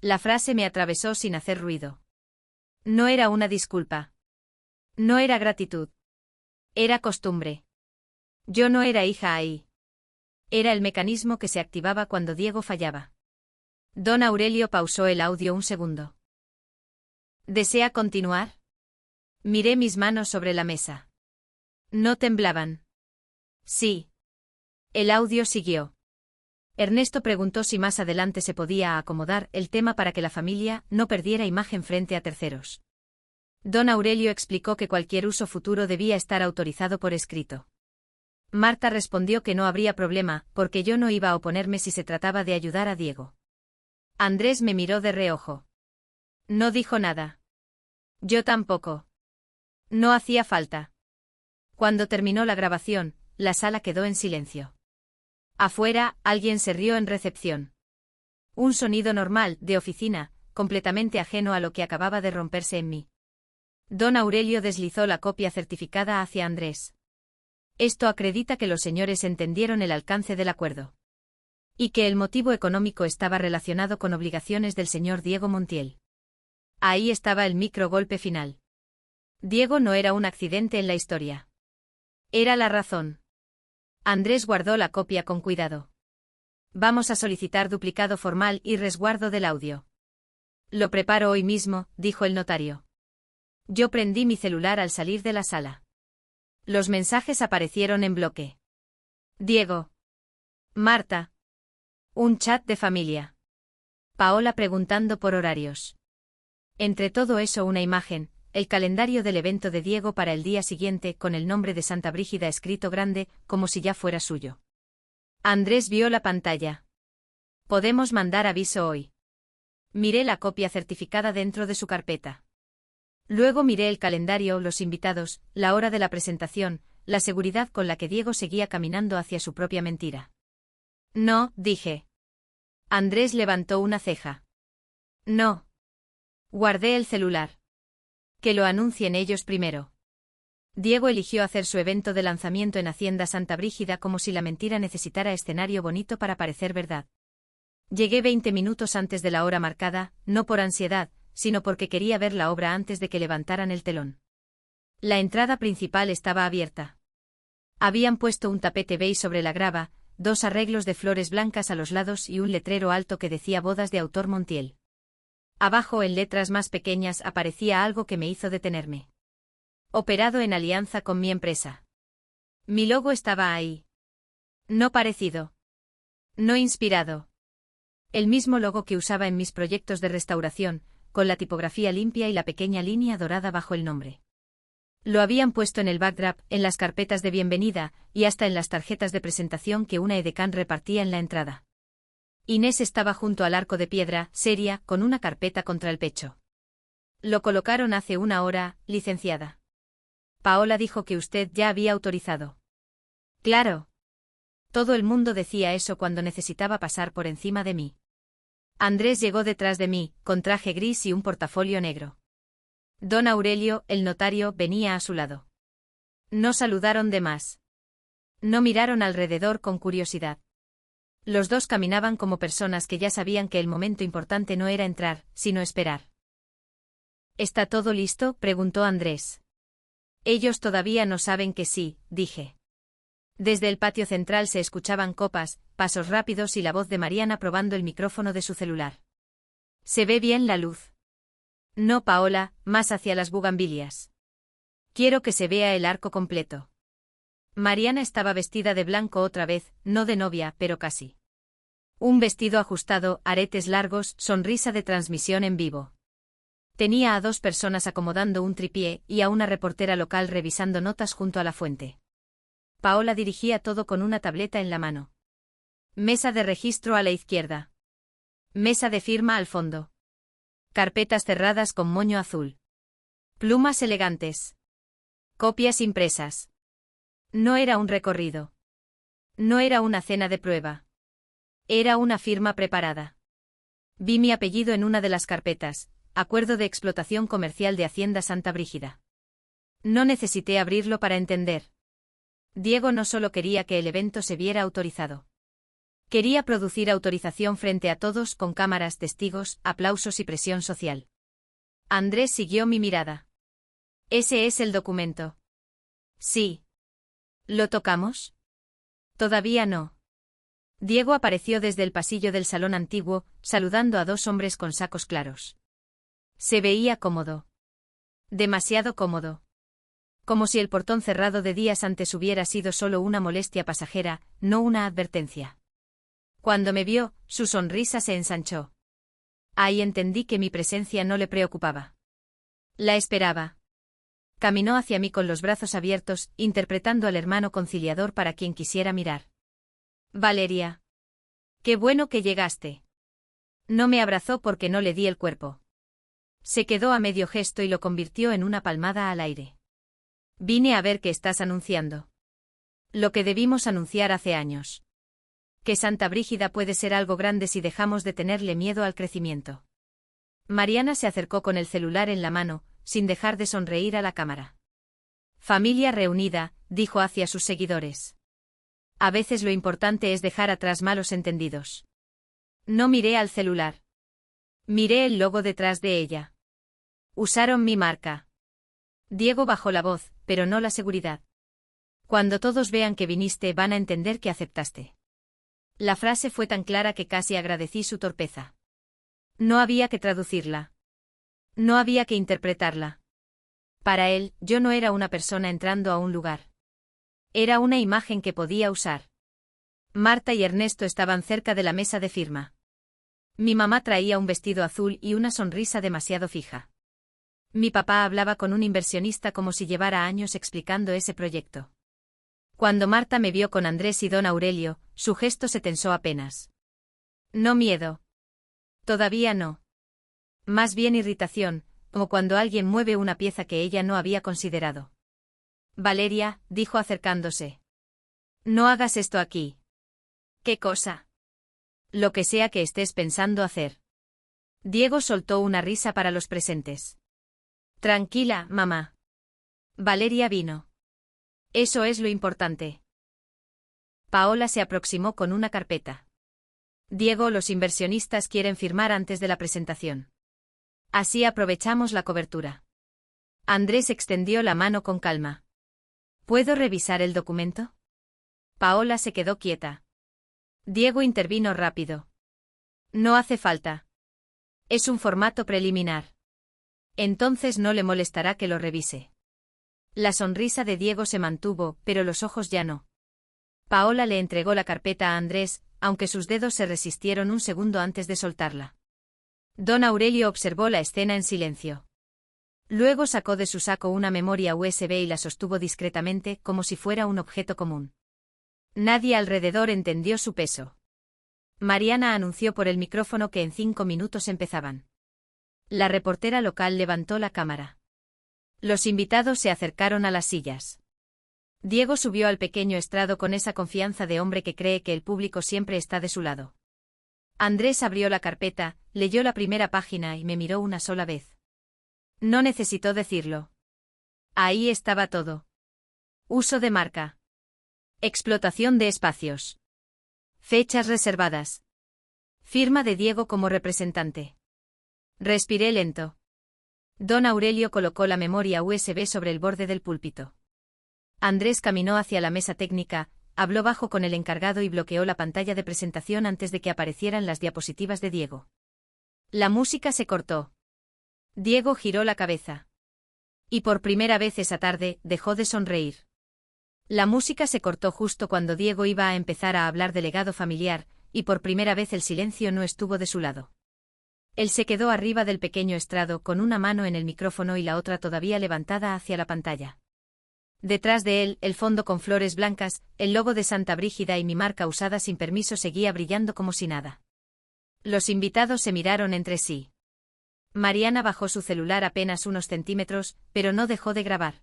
La frase me atravesó sin hacer ruido. No era una disculpa. No era gratitud. Era costumbre. Yo no era hija ahí. Era el mecanismo que se activaba cuando Diego fallaba. Don Aurelio pausó el audio un segundo. ¿Desea continuar? Miré mis manos sobre la mesa. No temblaban. Sí. El audio siguió. Ernesto preguntó si más adelante se podía acomodar el tema para que la familia no perdiera imagen frente a terceros. Don Aurelio explicó que cualquier uso futuro debía estar autorizado por escrito. Marta respondió que no habría problema, porque yo no iba a oponerme si se trataba de ayudar a Diego. Andrés me miró de reojo. No dijo nada. Yo tampoco. No hacía falta. Cuando terminó la grabación, la sala quedó en silencio. Afuera, alguien se rió en recepción. Un sonido normal, de oficina, completamente ajeno a lo que acababa de romperse en mí. Don Aurelio deslizó la copia certificada hacia Andrés. Esto acredita que los señores entendieron el alcance del acuerdo. Y que el motivo económico estaba relacionado con obligaciones del señor Diego Montiel. Ahí estaba el microgolpe final. Diego no era un accidente en la historia. Era la razón. Andrés guardó la copia con cuidado. Vamos a solicitar duplicado formal y resguardo del audio. Lo preparo hoy mismo, dijo el notario. Yo prendí mi celular al salir de la sala. Los mensajes aparecieron en bloque. Diego. Marta. Un chat de familia. Paola preguntando por horarios. Entre todo eso una imagen, el calendario del evento de Diego para el día siguiente con el nombre de Santa Brígida escrito grande, como si ya fuera suyo. Andrés vio la pantalla. Podemos mandar aviso hoy. Miré la copia certificada dentro de su carpeta. Luego miré el calendario, los invitados, la hora de la presentación, la seguridad con la que Diego seguía caminando hacia su propia mentira. No, dije. Andrés levantó una ceja. No. Guardé el celular. Que lo anuncien ellos primero. Diego eligió hacer su evento de lanzamiento en Hacienda Santa Brígida como si la mentira necesitara escenario bonito para parecer verdad. Llegué 20 minutos antes de la hora marcada, no por ansiedad, sino porque quería ver la obra antes de que levantaran el telón. La entrada principal estaba abierta. Habían puesto un tapete beige sobre la grava, 2 arreglos de flores blancas a los lados y un letrero alto que decía Bodas de autor Montiel. Abajo, en letras más pequeñas, aparecía algo que me hizo detenerme. Operado en alianza con mi empresa. Mi logo estaba ahí. No parecido. No inspirado. El mismo logo que usaba en mis proyectos de restauración, con la tipografía limpia y la pequeña línea dorada bajo el nombre. Lo habían puesto en el backdrop, en las carpetas de bienvenida, y hasta en las tarjetas de presentación que una edecán repartía en la entrada. Inés estaba junto al arco de piedra, seria, con una carpeta contra el pecho. Lo colocaron hace 1 hora, licenciada. Paola dijo que usted ya había autorizado. Claro. Todo el mundo decía eso cuando necesitaba pasar por encima de mí. Andrés llegó detrás de mí, con traje gris y un portafolio negro. Don Aurelio, el notario, venía a su lado. No saludaron de más. No miraron alrededor con curiosidad. Los dos caminaban como personas que ya sabían que el momento importante no era entrar, sino esperar. ¿Está todo listo?, preguntó Andrés. Ellos todavía no saben que sí, dije. Desde el patio central se escuchaban copas, pasos rápidos y la voz de Mariana probando el micrófono de su celular. ¿Se ve bien la luz? No, Paola, más hacia las bugambilias. Quiero que se vea el arco completo. Mariana estaba vestida de blanco otra vez, no de novia, pero casi. Un vestido ajustado, aretes largos, sonrisa de transmisión en vivo. Tenía a 2 personas acomodando un tripié y a una reportera local revisando notas junto a la fuente. Paola dirigía todo con una tableta en la mano. Mesa de registro a la izquierda. Mesa de firma al fondo. Carpetas cerradas con moño azul. Plumas elegantes. Copias impresas. No era un recorrido. No era una cena de prueba. Era una firma preparada. Vi mi apellido en una de las carpetas, Acuerdo de explotación comercial de Hacienda Santa Brígida. No necesité abrirlo para entender. Diego no solo quería que el evento se viera autorizado. Quería producir autorización frente a todos con cámaras, testigos, aplausos y presión social. Andrés siguió mi mirada. ¿Ese es el documento? Sí. ¿Lo tocamos? Todavía no. Diego apareció desde el pasillo del salón antiguo, saludando a 2 hombres con sacos claros. Se veía cómodo. Demasiado cómodo. Como si el portón cerrado de días antes hubiera sido solo una molestia pasajera, no una advertencia. Cuando me vio, su sonrisa se ensanchó. Ahí entendí que mi presencia no le preocupaba. La esperaba. Caminó hacia mí con los brazos abiertos, interpretando al hermano conciliador para quien quisiera mirar. Valeria. Qué bueno que llegaste. No me abrazó porque no le di el cuerpo. Se quedó a medio gesto y lo convirtió en una palmada al aire. Vine a ver qué estás anunciando. Lo que debimos anunciar hace años. Que Santa Brígida puede ser algo grande si dejamos de tenerle miedo al crecimiento. Mariana se acercó con el celular en la mano, sin dejar de sonreír a la cámara. Familia reunida, dijo hacia sus seguidores. A veces lo importante es dejar atrás malos entendidos. No miré al celular. Miré el logo detrás de ella. Usaron mi marca. Diego bajó la voz, pero no la seguridad. Cuando todos vean que viniste van a entender que aceptaste. La frase fue tan clara que casi agradecí su torpeza. No había que traducirla. No había que interpretarla. Para él, yo no era una persona entrando a un lugar. Era una imagen que podía usar. Marta y Ernesto estaban cerca de la mesa de firma. Mi mamá traía un vestido azul y una sonrisa demasiado fija. Mi papá hablaba con un inversionista como si llevara años explicando ese proyecto. Cuando Marta me vio con Andrés y don Aurelio, su gesto se tensó apenas. No miedo. Todavía no. Más bien irritación, como cuando alguien mueve una pieza que ella no había considerado. Valeria, dijo acercándose. No hagas esto aquí. ¿Qué cosa? Lo que sea que estés pensando hacer. Diego soltó una risa para los presentes. Tranquila, mamá. Valeria vino. Eso es lo importante. Paola se aproximó con una carpeta. Diego, los inversionistas quieren firmar antes de la presentación. Así aprovechamos la cobertura. Andrés extendió la mano con calma. ¿Puedo revisar el documento? Paola se quedó quieta. Diego intervino rápido. No hace falta. Es un formato preliminar. Entonces no le molestará que lo revise. La sonrisa de Diego se mantuvo, pero los ojos ya no. Paola le entregó la carpeta a Andrés, aunque sus dedos se resistieron un segundo antes de soltarla. Don Aurelio observó la escena en silencio. Luego sacó de su saco una memoria USB y la sostuvo discretamente, como si fuera un objeto común. Nadie alrededor entendió su peso. Mariana anunció por el micrófono que en 5 minutos empezaban. La reportera local levantó la cámara. Los invitados se acercaron a las sillas. Diego subió al pequeño estrado con esa confianza de hombre que cree que el público siempre está de su lado. Andrés abrió la carpeta, leyó la primera página y me miró una sola vez. No necesitó decirlo. Ahí estaba todo. Uso de marca. Explotación de espacios. Fechas reservadas. Firma de Diego como representante. Respiré lento. Don Aurelio colocó la memoria USB sobre el borde del púlpito. Andrés caminó hacia la mesa técnica, habló bajo con el encargado y bloqueó la pantalla de presentación antes de que aparecieran las diapositivas de Diego. La música se cortó. Diego giró la cabeza. Y por primera vez esa tarde, dejó de sonreír. La música se cortó justo cuando Diego iba a empezar a hablar del legado familiar, y por primera vez el silencio no estuvo de su lado. Él se quedó arriba del pequeño estrado con una mano en el micrófono y la otra todavía levantada hacia la pantalla. Detrás de él, el fondo con flores blancas, el logo de Santa Brígida y mi marca usada sin permiso seguía brillando como si nada. Los invitados se miraron entre sí. Mariana bajó su celular apenas unos centímetros, pero no dejó de grabar.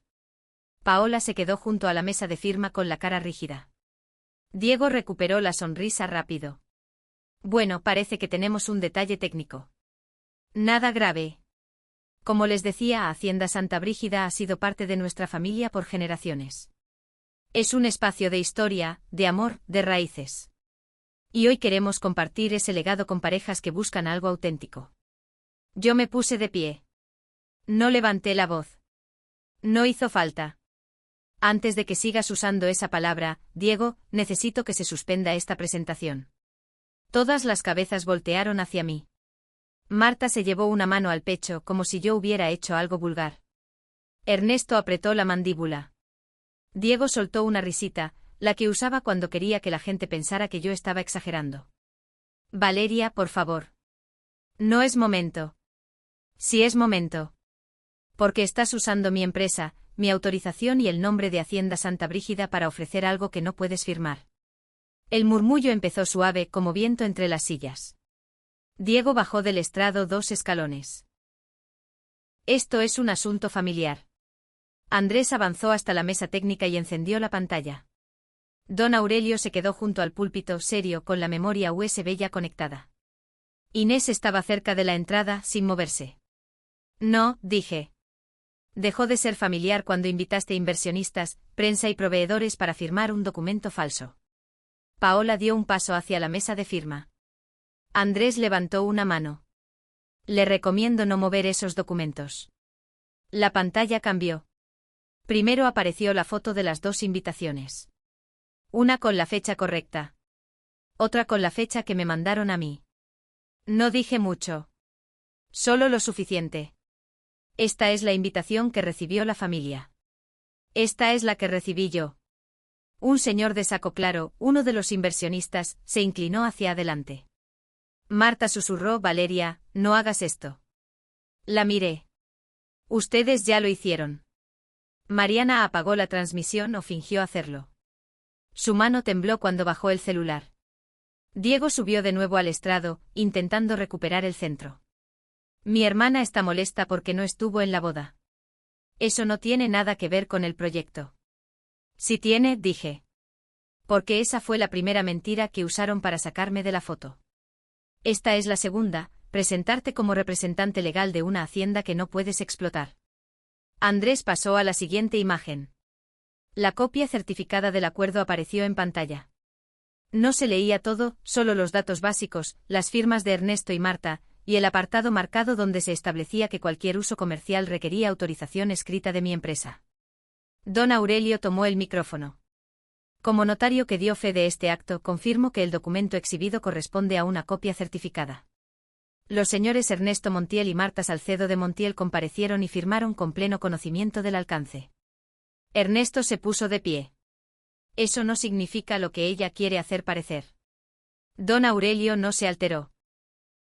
Paola se quedó junto a la mesa de firma con la cara rígida. Diego recuperó la sonrisa rápido. Bueno, parece que tenemos un detalle técnico. Nada grave. Como les decía, Hacienda Santa Brígida ha sido parte de nuestra familia por generaciones. Es un espacio de historia, de amor, de raíces. Y hoy queremos compartir ese legado con parejas que buscan algo auténtico. Yo me puse de pie. No levanté la voz. No hizo falta. Antes de que sigas usando esa palabra, Diego, necesito que se suspenda esta presentación. Todas las cabezas voltearon hacia mí. Marta se llevó una mano al pecho como si yo hubiera hecho algo vulgar. Ernesto apretó la mandíbula. Diego soltó una risita, la que usaba cuando quería que la gente pensara que yo estaba exagerando. Valeria, por favor. No es momento. Sí es momento. Porque estás usando mi empresa, mi autorización y el nombre de Hacienda Santa Brígida para ofrecer algo que no puedes firmar. El murmullo empezó suave como viento entre las sillas. Diego bajó del estrado 2 escalones. Esto es un asunto familiar. Andrés avanzó hasta la mesa técnica y encendió la pantalla. Don Aurelio se quedó junto al púlpito, serio, con la memoria USB ya conectada. Inés estaba cerca de la entrada, sin moverse. No, dije. Dejó de ser familiar cuando invitaste inversionistas, prensa y proveedores para firmar un documento falso. Paola dio un paso hacia la mesa de firma. Andrés levantó una mano. Le recomiendo no mover esos documentos. La pantalla cambió. Primero apareció la foto de las 2 invitaciones. Una con la fecha correcta. Otra con la fecha que me mandaron a mí. No dije mucho. Solo lo suficiente. Esta es la invitación que recibió la familia. Esta es la que recibí yo. Un señor de saco claro, uno de los inversionistas, se inclinó hacia adelante. Marta susurró: Valeria, no hagas esto. La miré. Ustedes ya lo hicieron. Mariana apagó la transmisión o fingió hacerlo. Su mano tembló cuando bajó el celular. Diego subió de nuevo al estrado, intentando recuperar el centro. Mi hermana está molesta porque no estuvo en la boda. Eso no tiene nada que ver con el proyecto. Sí tiene, dije. Porque esa fue la primera mentira que usaron para sacarme de la foto. Esta es la segunda, presentarte como representante legal de una hacienda que no puedes explotar. Andrés pasó a la siguiente imagen. La copia certificada del acuerdo apareció en pantalla. No se leía todo, solo los datos básicos, las firmas de Ernesto y Marta, y el apartado marcado donde se establecía que cualquier uso comercial requería autorización escrita de mi empresa. Don Aurelio tomó el micrófono. Como notario que dio fe de este acto, confirmo que el documento exhibido corresponde a una copia certificada. Los señores Ernesto Montiel y Marta Salcedo de Montiel comparecieron y firmaron con pleno conocimiento del alcance. Ernesto se puso de pie. Eso no significa lo que ella quiere hacer parecer. Don Aurelio no se alteró.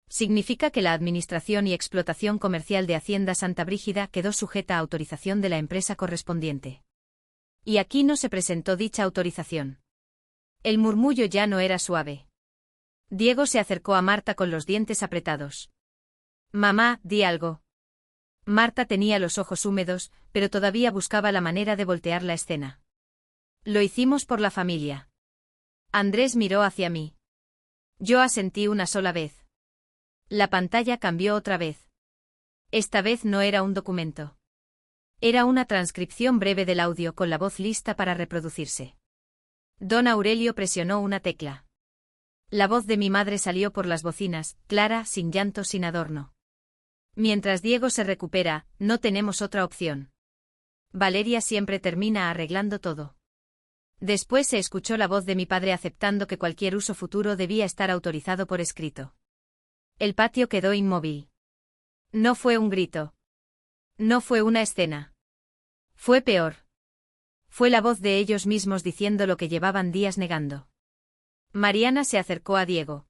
Significa que la administración y explotación comercial de Hacienda Santa Brígida quedó sujeta a autorización de la empresa correspondiente. Y aquí no se presentó dicha autorización. El murmullo ya no era suave. Diego se acercó a Marta con los dientes apretados. Mamá, di algo. Marta tenía los ojos húmedos, pero todavía buscaba la manera de voltear la escena. Lo hicimos por la familia. Andrés miró hacia mí. Yo asentí una sola vez. La pantalla cambió otra vez. Esta vez no era un documento. Era una transcripción breve del audio con la voz lista para reproducirse. Don Aurelio presionó una tecla. La voz de mi madre salió por las bocinas, clara, sin llanto, sin adorno. Mientras Diego se recupera, no tenemos otra opción. Valeria siempre termina arreglando todo. Después se escuchó la voz de mi padre aceptando que cualquier uso futuro debía estar autorizado por escrito. El patio quedó inmóvil. No fue un grito. No fue una escena. Fue peor. Fue la voz de ellos mismos diciendo lo que llevaban días negando. Mariana se acercó a Diego.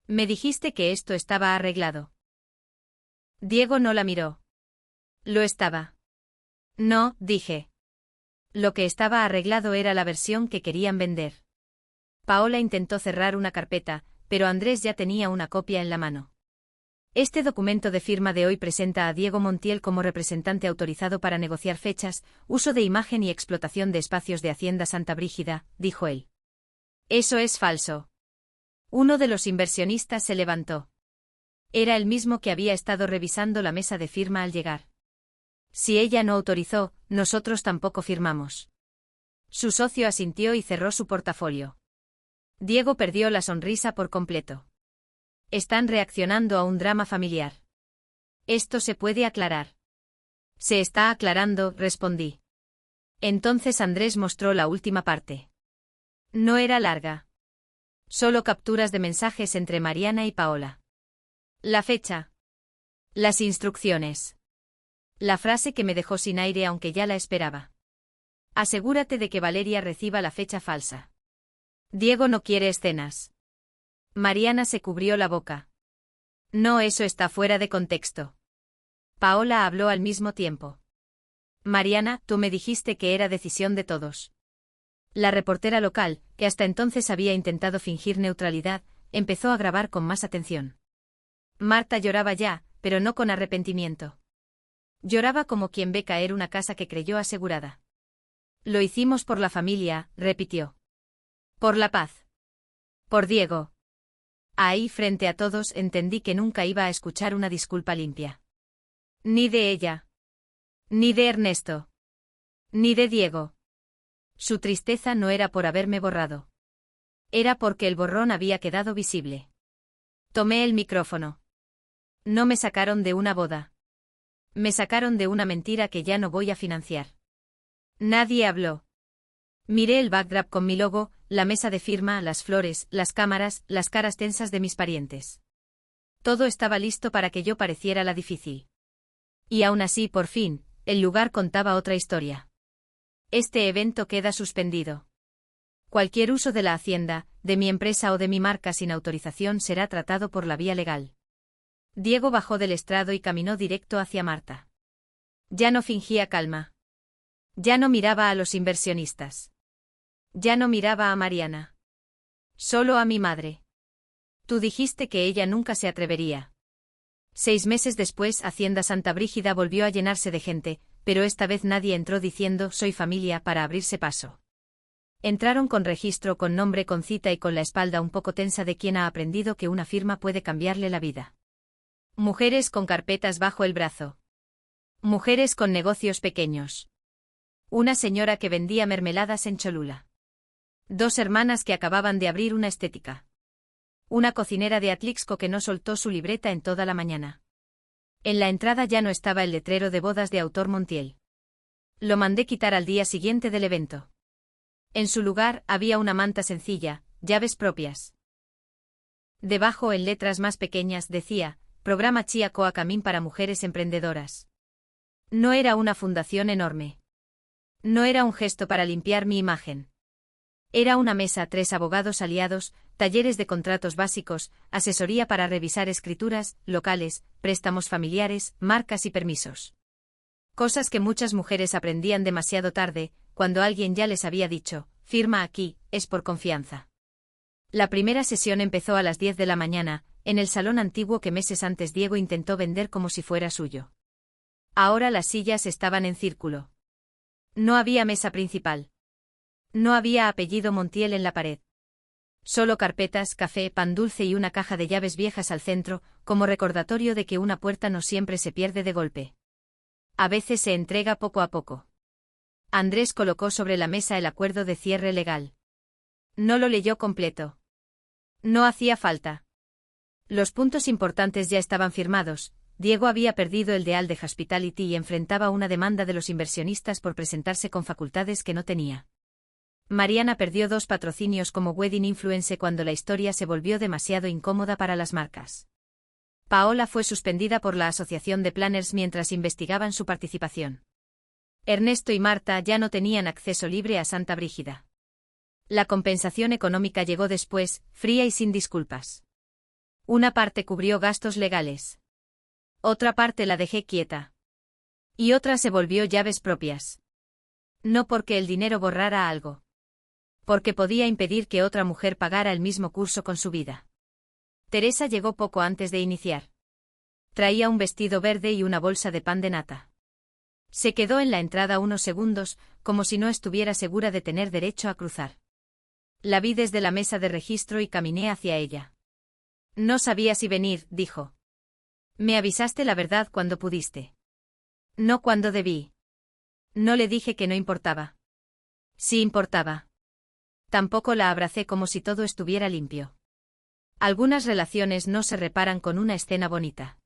Me dijiste que esto estaba arreglado. Diego no la miró. Lo estaba. No, dije. Lo que estaba arreglado era la versión que querían vender. Paola intentó cerrar una carpeta, pero Andrés ya tenía una copia en la mano. Este documento de firma de hoy presenta a Diego Montiel como representante autorizado para negociar fechas, uso de imagen y explotación de espacios de Hacienda Santa Brígida, dijo él. Eso es falso. Uno de los inversionistas se levantó. Era el mismo que había estado revisando la mesa de firma al llegar. Si ella no autorizó, nosotros tampoco firmamos. Su socio asintió y cerró su portafolio. Diego perdió la sonrisa por completo. Están reaccionando a un drama familiar. Esto se puede aclarar. Se está aclarando, respondí. Entonces Andrés mostró la última parte. No era larga. Solo capturas de mensajes entre Mariana y Paola. La fecha. Las instrucciones. La frase que me dejó sin aire aunque ya la esperaba. Asegúrate de que Valeria reciba la fecha falsa. Diego no quiere escenas. Mariana se cubrió la boca. No, eso está fuera de contexto. Paola habló al mismo tiempo. Mariana, tú me dijiste que era decisión de todos. La reportera local, que hasta entonces había intentado fingir neutralidad, empezó a grabar con más atención. Marta lloraba ya, pero no con arrepentimiento. Lloraba como quien ve caer una casa que creyó asegurada. Lo hicimos por la familia, repitió. Por la paz. Por Diego. Ahí, frente a todos, entendí que nunca iba a escuchar una disculpa limpia. Ni de ella. Ni de Ernesto. Ni de Diego. Su tristeza no era por haberme borrado. Era porque el borrón había quedado visible. Tomé el micrófono. No me sacaron de una boda. Me sacaron de una mentira que ya no voy a financiar. Nadie habló. Miré el backdrop con mi logo, la mesa de firma, las flores, las cámaras, las caras tensas de mis parientes. Todo estaba listo para que yo pareciera la difícil. Y aún así, por fin, el lugar contaba otra historia. Este evento queda suspendido. Cualquier uso de la hacienda, de mi empresa o de mi marca sin autorización será tratado por la vía legal. Diego bajó del estrado y caminó directo hacia Marta. Ya no fingía calma. Ya no miraba a los inversionistas. Ya no miraba a Mariana. Solo a mi madre. Tú dijiste que ella nunca se atrevería. 6 meses después, Hacienda Santa Brígida volvió a llenarse de gente, pero esta vez nadie entró diciendo «soy familia» para abrirse paso. Entraron con registro, con nombre, con cita y con la espalda un poco tensa de quien ha aprendido que una firma puede cambiarle la vida. Mujeres con carpetas bajo el brazo. Mujeres con negocios pequeños. Una señora que vendía mermeladas en Cholula. 2 hermanas que acababan de abrir una estética. Una cocinera de Atlixco que no soltó su libreta en toda la mañana. En la entrada ya no estaba el letrero de bodas de autor Montiel. Lo mandé quitar al día siguiente del evento. En su lugar había una manta sencilla, llaves propias. Debajo, en letras más pequeñas, decía: Programa Chia Coa Camín para mujeres emprendedoras. No era una fundación enorme. No era un gesto para limpiar mi imagen. Era una mesa, 3 abogados aliados, talleres de contratos básicos, asesoría para revisar escrituras, locales, préstamos familiares, marcas y permisos. Cosas que muchas mujeres aprendían demasiado tarde, cuando alguien ya les había dicho: firma aquí, es por confianza. La primera sesión empezó a las 10 de la mañana, en el salón antiguo que meses antes Diego intentó vender como si fuera suyo. Ahora las sillas estaban en círculo. No había mesa principal. No había apellido Montiel en la pared. Solo carpetas, café, pan dulce y una caja de llaves viejas al centro, como recordatorio de que una puerta no siempre se pierde de golpe. A veces se entrega poco a poco. Andrés colocó sobre la mesa el acuerdo de cierre legal. No lo leyó completo. No hacía falta. Los puntos importantes ya estaban firmados. Diego había perdido el de Alde Hospitality y enfrentaba una demanda de los inversionistas por presentarse con facultades que no tenía. Mariana perdió 2 patrocinios como Wedding Influence cuando la historia se volvió demasiado incómoda para las marcas. Paola fue suspendida por la Asociación de Planners mientras investigaban su participación. Ernesto y Marta ya no tenían acceso libre a Santa Brígida. La compensación económica llegó después, fría y sin disculpas. Una parte cubrió gastos legales. Otra parte la dejé quieta. Y otra se volvió llaves propias. No porque el dinero borrara algo. Porque podía impedir que otra mujer pagara el mismo curso con su vida. Teresa llegó poco antes de iniciar. Traía un vestido verde y una bolsa de pan de nata. Se quedó en la entrada unos segundos, como si no estuviera segura de tener derecho a cruzar. La vi desde la mesa de registro y caminé hacia ella. No sabía si venir, dijo. Me avisaste la verdad cuando pudiste. No cuando debí. No le dije que no importaba. Sí importaba. Tampoco la abracé como si todo estuviera limpio. Algunas relaciones no se reparan con una escena bonita.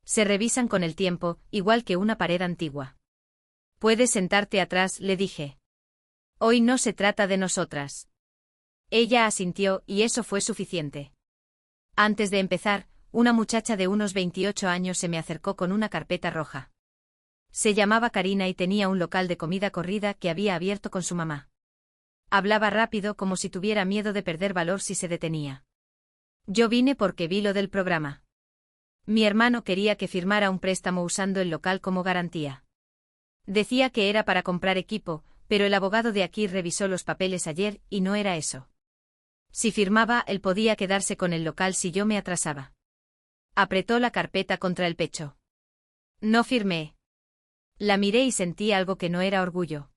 Se revisan con el tiempo, igual que una pared antigua. Puedes sentarte atrás, le dije. Hoy no se trata de nosotras. Ella asintió, y eso fue suficiente. Antes de empezar, una muchacha de unos 28 años se me acercó con una carpeta roja. Se llamaba Karina y tenía un local de comida corrida que había abierto con su mamá. Hablaba rápido como si tuviera miedo de perder valor si se detenía. Yo vine porque vi lo del programa. Mi hermano quería que firmara un préstamo usando el local como garantía. Decía que era para comprar equipo, pero el abogado de aquí revisó los papeles ayer y no era eso. Si firmaba, él podía quedarse con el local si yo me atrasaba. Apretó la carpeta contra el pecho. No firmé. La miré y sentí algo que no era orgullo.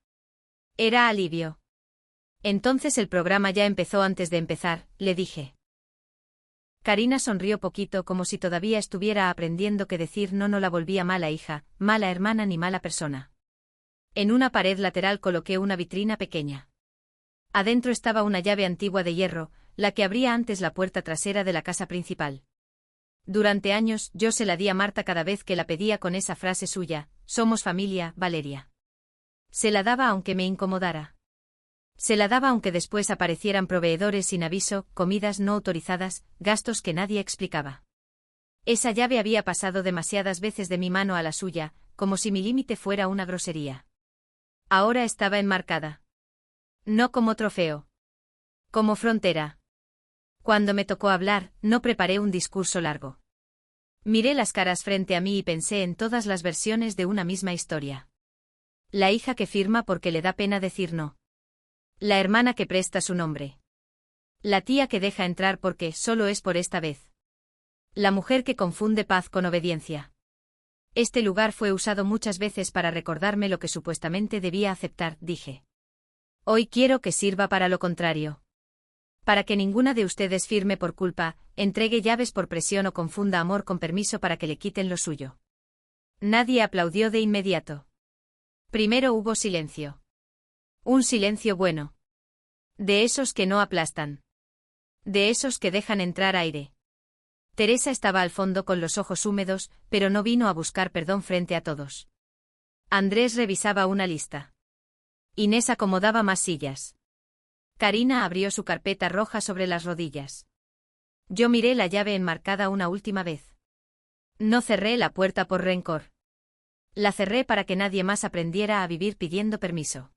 Era alivio. Entonces el programa ya empezó antes de empezar, le dije. Karina sonrió poquito como si todavía estuviera aprendiendo que decir no la volvía mala hija, mala hermana ni mala persona. En una pared lateral coloqué una vitrina pequeña. Adentro estaba una llave antigua de hierro, la que abría antes la puerta trasera de la casa principal. Durante años yo se la di a Marta cada vez que la pedía con esa frase suya: somos familia, Valeria. Se la daba aunque me incomodara. Se la daba aunque después aparecieran proveedores sin aviso, comidas no autorizadas, gastos que nadie explicaba. Esa llave había pasado demasiadas veces de mi mano a la suya, como si mi límite fuera una grosería. Ahora estaba enmarcada. No como trofeo. Como frontera. Cuando me tocó hablar, no preparé un discurso largo. Miré las caras frente a mí y pensé en todas las versiones de una misma historia. La hija que firma porque le da pena decir no. La hermana que presta su nombre. La tía que deja entrar porque solo es por esta vez. La mujer que confunde paz con obediencia. Este lugar fue usado muchas veces para recordarme lo que supuestamente debía aceptar, dije. Hoy quiero que sirva para lo contrario. Para que ninguna de ustedes firme por culpa, entregue llaves por presión o confunda amor con permiso para que le quiten lo suyo. Nadie aplaudió de inmediato. Primero hubo silencio. Un silencio bueno. De esos que no aplastan. De esos que dejan entrar aire. Teresa estaba al fondo con los ojos húmedos, pero no vino a buscar perdón frente a todos. Andrés revisaba una lista. Inés acomodaba más sillas. Karina abrió su carpeta roja sobre las rodillas. Yo miré la llave enmarcada una última vez. No cerré la puerta por rencor. La cerré para que nadie más aprendiera a vivir pidiendo permiso.